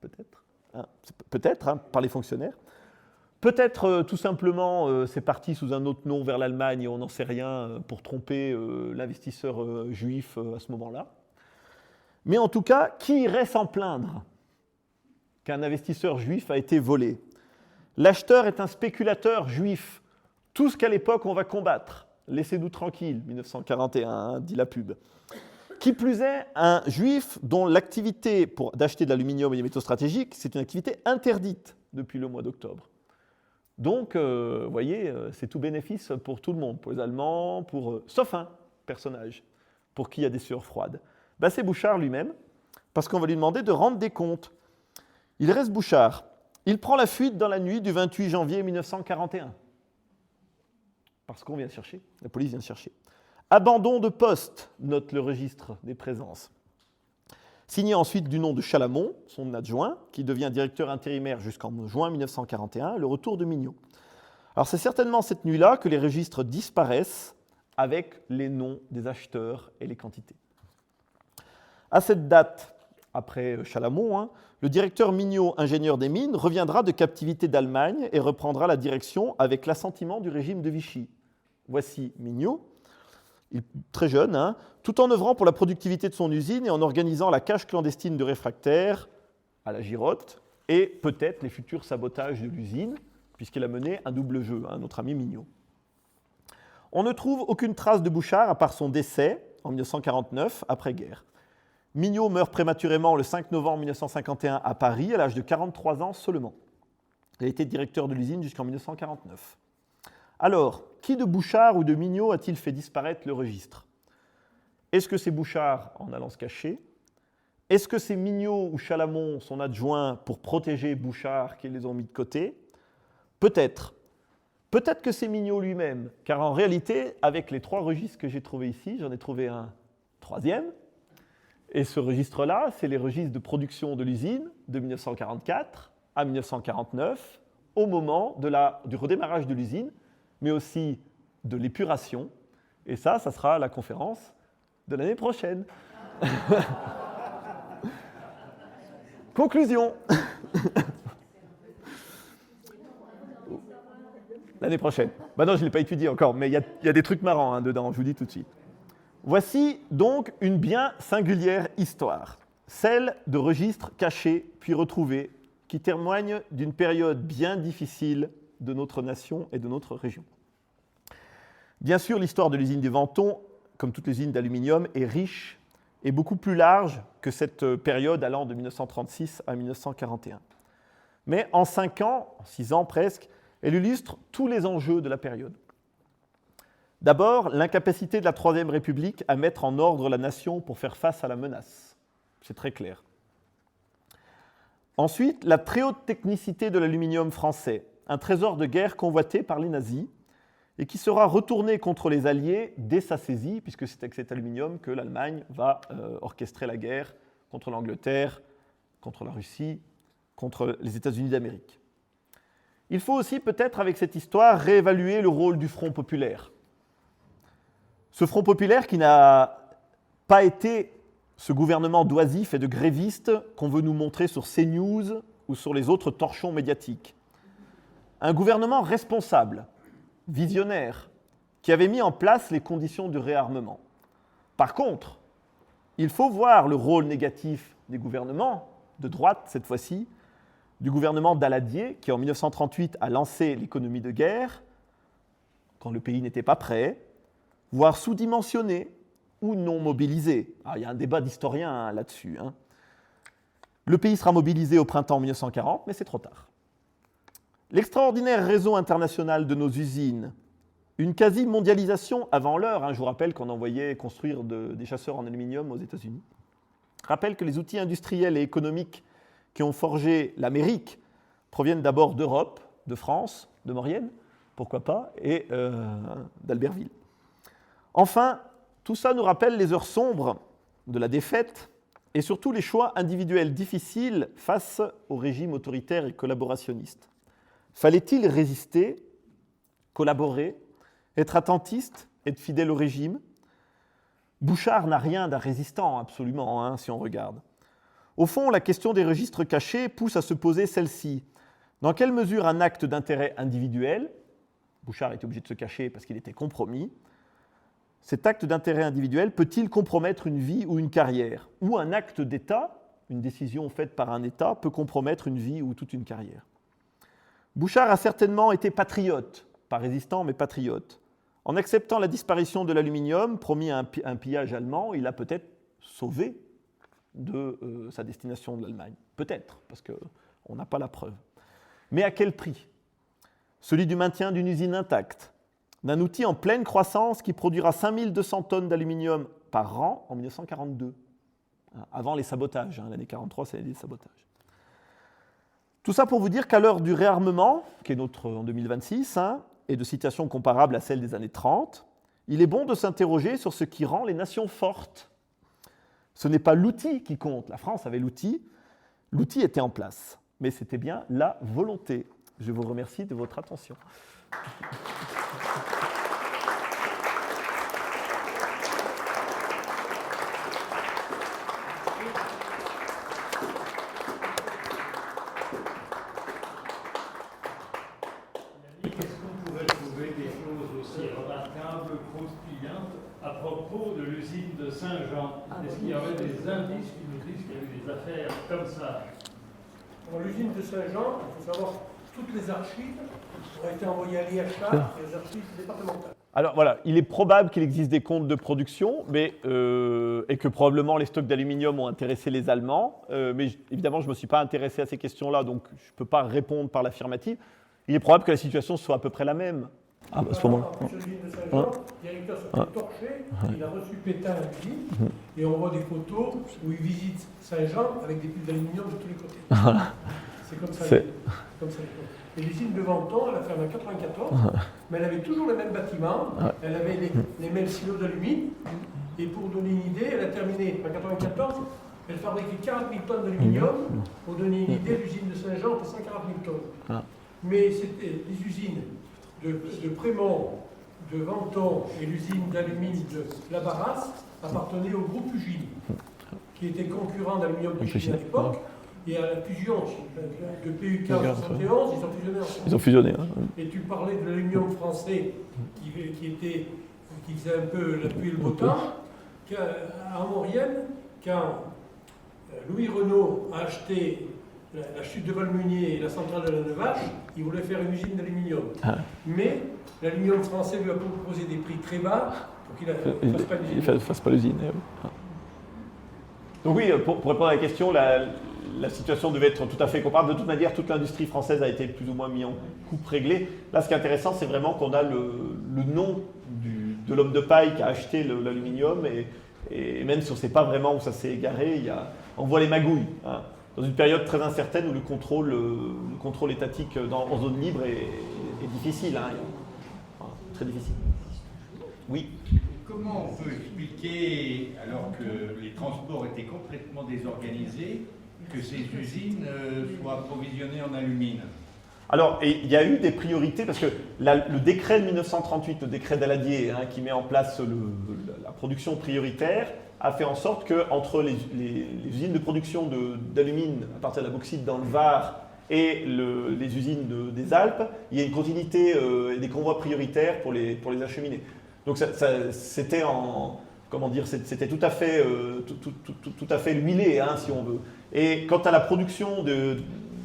Peut-être. Hein, peut-être, hein, par les fonctionnaires. Peut-être tout simplement c'est parti sous un autre nom vers l'Allemagne et on n'en sait rien pour tromper l'investisseur juif à ce moment-là. Mais en tout cas, qui irait s'en plaindre qu'un investisseur juif a été volé? L'acheteur est un spéculateur juif. Tout ce qu'à l'époque on va combattre. Laissez-nous tranquilles, 1941, hein, dit la pub. Qui plus est, un juif dont l'activité d'acheter de l'aluminium et des métaux stratégiques, c'est une activité interdite depuis le mois d'octobre. Donc, vous voyez, c'est tout bénéfice pour tout le monde, pour les Allemands, sauf un personnage, pour qui il y a des sueurs froides. Ben, c'est Bouchard lui-même, parce qu'on va lui demander de rendre des comptes. Il reste Bouchard. Il prend la fuite dans la nuit du 28 janvier 1941. Parce qu'on vient chercher, la police vient chercher. Abandon de poste, note le registre des présences. Signé ensuite du nom de Chalamon, son adjoint, qui devient directeur intérimaire jusqu'en juin 1941, le retour de Mignot. Alors c'est certainement cette nuit-là que les registres disparaissent avec les noms des acheteurs et les quantités. À cette date, après Chalamont, hein, le directeur Mignot, ingénieur des mines, reviendra de captivité d'Allemagne et reprendra la direction avec l'assentiment du régime de Vichy. Voici Mignot, très jeune, hein, tout en œuvrant pour la productivité de son usine et en organisant la cache clandestine de réfractaires à la girotte et peut-être les futurs sabotages de l'usine, puisqu'il a mené un double jeu, hein, notre ami Mignot. On ne trouve aucune trace de Bouchard à part son décès en 1949, après-guerre. Mignot meurt prématurément le 5 novembre 1951 à Paris, à l'âge de 43 ans seulement. Il a été directeur de l'usine jusqu'en 1949. Alors, qui de Bouchard ou de Mignot a-t-il fait disparaître le registre? Est-ce que c'est Bouchard en allant se cacher? Est-ce que c'est Mignot ou Chalamont, son adjoint, pour protéger Bouchard, qui les ont mis de côté? Peut-être. Peut-être que c'est Mignot lui-même, car en réalité, avec les 3 registres que j'ai trouvés ici, j'en ai trouvé un troisième. Et ce registre-là, c'est les registres de production de l'usine de 1944 à 1949, au moment du redémarrage de l'usine, mais aussi de l'épuration. Et ça sera la conférence de l'année prochaine. Conclusion. L'année prochaine. Non, je ne l'ai pas étudié encore, mais il y a des trucs marrants hein, dedans, je vous dis tout de suite. Voici donc une bien singulière histoire, celle de registres cachés puis retrouvés, qui témoignent d'une période bien difficile de notre nation et de notre région. Bien sûr, l'histoire de l'usine du Venton, comme toutes les usines d'aluminium, est riche et beaucoup plus large que cette période allant de 1936 à 1941. Mais en 5 ans, en 6 ans presque, elle illustre tous les enjeux de la période. D'abord, l'incapacité de la Troisième République à mettre en ordre la nation pour faire face à la menace. C'est très clair. Ensuite, la très haute technicité de l'aluminium français, un trésor de guerre convoité par les nazis et qui sera retourné contre les Alliés dès sa saisie, puisque c'est avec cet aluminium que l'Allemagne va orchestrer la guerre contre l'Angleterre, contre la Russie, contre les États-Unis d'Amérique. Il faut aussi peut-être, avec cette histoire, réévaluer le rôle du Front populaire. Ce Front populaire qui n'a pas été ce gouvernement d'oisifs et de grévistes qu'on veut nous montrer sur CNews ou sur les autres torchons médiatiques. Un gouvernement responsable, visionnaire, qui avait mis en place les conditions du réarmement. Par contre, il faut voir le rôle négatif des gouvernements, de droite cette fois-ci, du gouvernement Daladier, qui en 1938 a lancé l'économie de guerre, quand le pays n'était pas prêt, voire sous-dimensionné ou non mobilisé. Il y a un débat d'historiens là-dessus. Le pays sera mobilisé au printemps 1940, mais c'est trop tard. L'extraordinaire réseau international de nos usines, une quasi-mondialisation avant l'heure, je vous rappelle qu'on envoyait construire des chasseurs en aluminium aux États-Unis, rappelle que les outils industriels et économiques qui ont forgé l'Amérique proviennent d'abord d'Europe, de France, de Maurienne, pourquoi pas, et d'Albertville. Enfin, tout ça nous rappelle les heures sombres de la défaite et surtout les choix individuels difficiles face au régime autoritaire et collaborationniste. Fallait-il résister, collaborer, être attentiste, être fidèle au régime? Bouchard n'a rien d'un résistant, absolument, si on regarde. Au fond, la question des registres cachés pousse à se poser celle-ci. Dans quelle mesure un acte d'intérêt individuel, Bouchard était obligé de se cacher parce qu'il était compromis, cet acte d'intérêt individuel peut-il compromettre une vie ou une carrière? Ou un acte d'État, une décision faite par un État, peut compromettre une vie ou toute une carrière? Bouchard a certainement été patriote, pas résistant mais patriote. En acceptant la disparition de l'aluminium, promis à un pillage allemand, il a peut-être sauvé de sa destination de l'Allemagne. Peut-être, parce qu'on n'a pas la preuve. Mais à quel prix? Celui du maintien d'une usine intacte, d'un outil en pleine croissance qui produira 5200 tonnes d'aluminium par an en 1942, avant les sabotages. L'année 1943, c'est l'année des sabotages. Tout ça pour vous dire qu'à l'heure du réarmement, qui est notre en 2026, et de situations comparables à celles des années 30, il est bon de s'interroger sur ce qui rend les nations fortes. Ce n'est pas l'outil qui compte. La France avait l'outil était en place, mais c'était bien la volonté. Je vous remercie de votre attention. peu croustillante à propos de l'usine de Saint-Jean. Est-ce qu'il y aurait des indices qui nous disent qu'il y a eu des affaires comme ça? Dans l'usine de Saint-Jean, il faut savoir que toutes les archives ont été envoyées à l'IHA, les archives départementales. Alors voilà, il est probable qu'il existe des comptes de production, et que probablement les stocks d'aluminium ont intéressé les Allemands. Mais évidemment, je ne me suis pas intéressé à ces questions-là, donc je ne peux pas répondre par l'affirmative. Il est probable que la situation soit à peu près la même. À ce moment-là. En plus, l'usine de Saint-Jean, le directeur s'est fait torcher, il a reçu Pétain à l'usine, et on voit des photos où il visite Saint-Jean avec des piles d'aluminium de tous les côtés. C'est comme ça. Comme ça. Et l'usine de Venton, elle a fermé en 1994, mais elle avait toujours le même bâtiment, elle avait les mêmes silos d'alumine, et pour donner une idée, elle a terminé en 1994, elle fabriquait 40 000 tonnes d'aluminium. Pour donner une idée, l'usine de Saint-Jean fait 140 000 tonnes. Mais c'était les usines de Prémont, de Venton et l'usine d'alumine de La Barrasse appartenaient au groupe Ugine, qui était concurrent d'Aluminium Ugine à l'époque. Et à la fusion de PUK en 1971, ils ont fusionné ensemble. Ils ont fusionné. Et tu parlais de l'aluminium français qui faisait un peu la pluie et le beau temps. À Maurienne, quand Louis Renault a acheté la chute de Valmunier et la centrale de la Nevache, il voulait faire une usine d'aluminium. Mais l'aluminium français lui a proposé des prix très bas pour qu'il ne fasse pas l'usine. Il ne fasse pas l'usine. Donc oui, pour répondre à la question, la situation devait être tout à fait comparable. De toute manière, toute l'industrie française a été plus ou moins mise en coupe réglée. Là, ce qui est intéressant, c'est vraiment qu'on a le nom de l'homme de paille qui a acheté l'aluminium. Et même si on ne sait pas vraiment où ça s'est égaré, on voit les magouilles. Dans une période très incertaine où le contrôle étatique en zone libre est difficile. Très difficile. Oui. Comment on peut expliquer, alors que les transports étaient complètement désorganisés, que ces usines soient approvisionnées en alumine? Alors, il y a eu des priorités, parce que le décret de 1938, le décret Daladier, qui met en place la production prioritaire, a fait en sorte qu'entre les usines de production d'alumine à partir de la bauxite dans le Var et les usines des Alpes, il y a une continuité et des convois prioritaires pour les acheminer. Donc c'était c'était tout à fait huilé, si on veut. Et quant à la production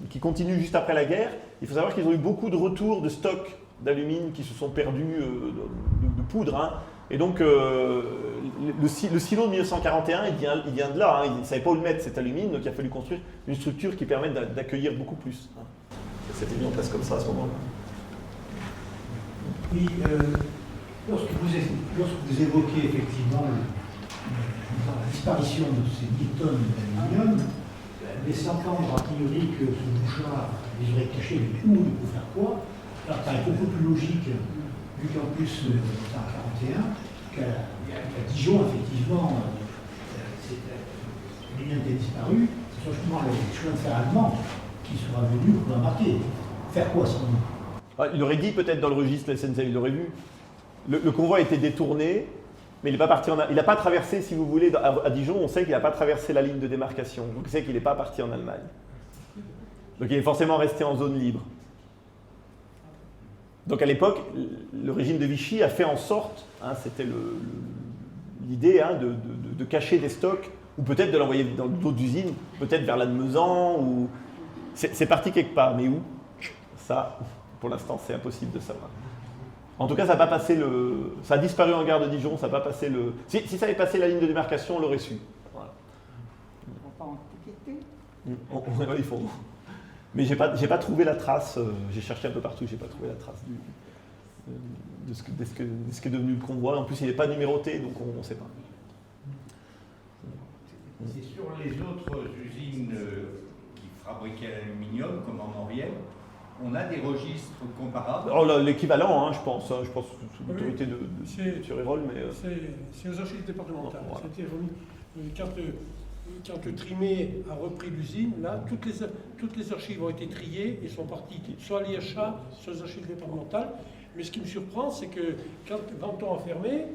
qui continue juste après la guerre, il faut savoir qu'ils ont eu beaucoup de retours de stocks d'alumine qui se sont perdus de poudre. Et donc le silo de 1941, il vient de là. Ils ne savaient pas où le mettre, cet alumine, donc il a fallu construire une structure qui permette d'accueillir beaucoup plus. C'était mis en place comme ça à ce moment-là. Oui, lorsque vous évoquez effectivement la disparition de ces 10 tonnes d'aluminium, laissant entendre a priori que ce bouchard les aurait cachés, mais où, pour faire quoi? Alors ça est beaucoup plus logique, vu qu'en plus, en 1941, qu'à Dijon, effectivement, l'aluminium était disparu, ce sont justement les chemins de fer allemands qui sera venu pour l'embarquer. Faire quoi sans nous? Il aurait dit peut-être dans le registre de la SNCF, il aurait vu. Le convoi a été détourné, mais il n'a pas traversé, si vous voulez, à Dijon, on sait qu'il n'a pas traversé la ligne de démarcation. Donc on sait qu'il n'est pas parti en Allemagne. Donc il est forcément resté en zone libre. Donc à l'époque, le régime de Vichy a fait en sorte, c'était l'idée de cacher des stocks, ou peut-être de l'envoyer dans d'autres usines, peut-être vers Lannemezan, ou... C'est parti quelque part, mais où? Ça, pour l'instant, c'est impossible de savoir. En tout cas, ça n'a pas passé ça a disparu en gare de Dijon, ça n'a pas passé Si ça avait passé la ligne de démarcation, on l'aurait su. Voilà. On va pas enquêter. Ouais, il faut. Mais j'ai pas trouvé la trace. J'ai cherché un peu partout, j'ai pas trouvé la trace de ce qui est devenu le convoi. En plus, il n'est pas numéroté, donc on ne sait pas. C'est sur les autres usines qui fabriquaient l'aluminium, comme en Maurienne, on a des registres comparables. Alors l'équivalent, je pense sous l'autorité de M. Hérol, mais... C'est aux archives départementales. Voilà. C'était remis quand le Trimé a repris l'usine, là, toutes les archives ont été triées et sont parties soit à l'IHA, soit aux archives départementales. Mais ce qui me surprend, c'est que quand Venton a fermé,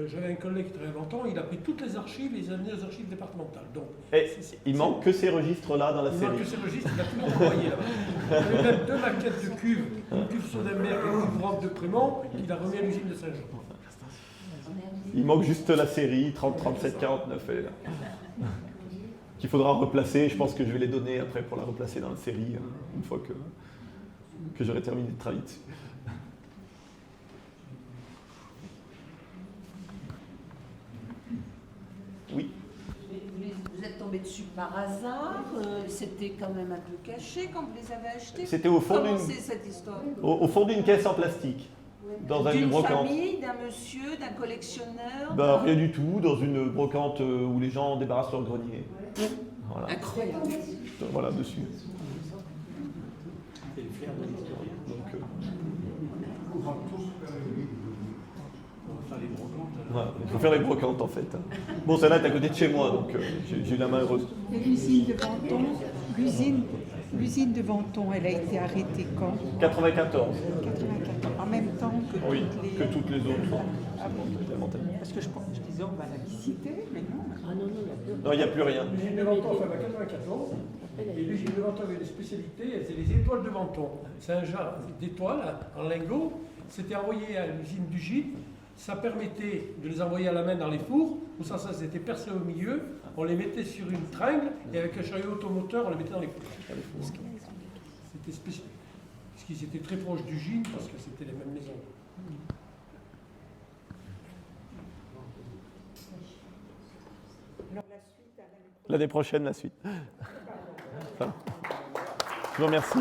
j'avais un collègue qui travaillait longtemps, il a pris toutes les archives et les a amenées aux archives départementales. Donc, Et il manque que ces registres-là dans la il série. manque que ces registres, il a tout le monde envoyé là-bas. Il y avait même 2 maquettes de cuves, une cuve Sodenberg et une cuve Rampe de Prémont, qu'il a remis à l'usine de Saint-Jean. Il manque juste la série 30, 37, 49. Qu'il faudra replacer. Je pense que je vais les donner après pour la replacer dans la série, une fois que j'aurai terminé de travailler dessus. Oui. Vous êtes tombé dessus par hasard, c'était quand même un peu caché quand vous les avez achetés. C'était au fond Comment d'une- c'est cette histoire? Au fond d'une caisse en plastique, dans une D'une brocante. famille, d'un monsieur, d'un collectionneur? Ben, rien du tout, dans une brocante où les gens débarrassent leur grenier. Voilà, Incroyable. voilà dessus. C'est le flair de l'historien. Donc, On va faire les brocantes. voilà, il faut faire les brocantes en fait. Bon, celle-là est à côté de chez moi, donc j'ai eu la main heureuse. Et l'usine de Venton, l'usine de Venton, elle a été arrêtée quand? 94, 84, en même temps que oui, toutes les... que toutes les autres. Ah bon? Parce que je disais, on va la visiter, mais non. Non, il n'y a plus rien. L'usine de Venton, enfin, en 94, et l'usine de Venton avait des spécialités, c'est les étoiles de Venton. C'est un genre d'étoiles en lingots, c'était envoyé à l'usine du gîte, ça permettait de les envoyer à la main dans les fours, où ça s'était percé au milieu, on les mettait sur une tringle, et avec un chariot automoteur, on les mettait dans les fours. C'était spécial. Parce qu'ils étaient très proches du gîte, parce que c'était les mêmes maisons. Alors la suite à l'année prochaine. L'année prochaine, la suite. Voilà. Je vous remercie.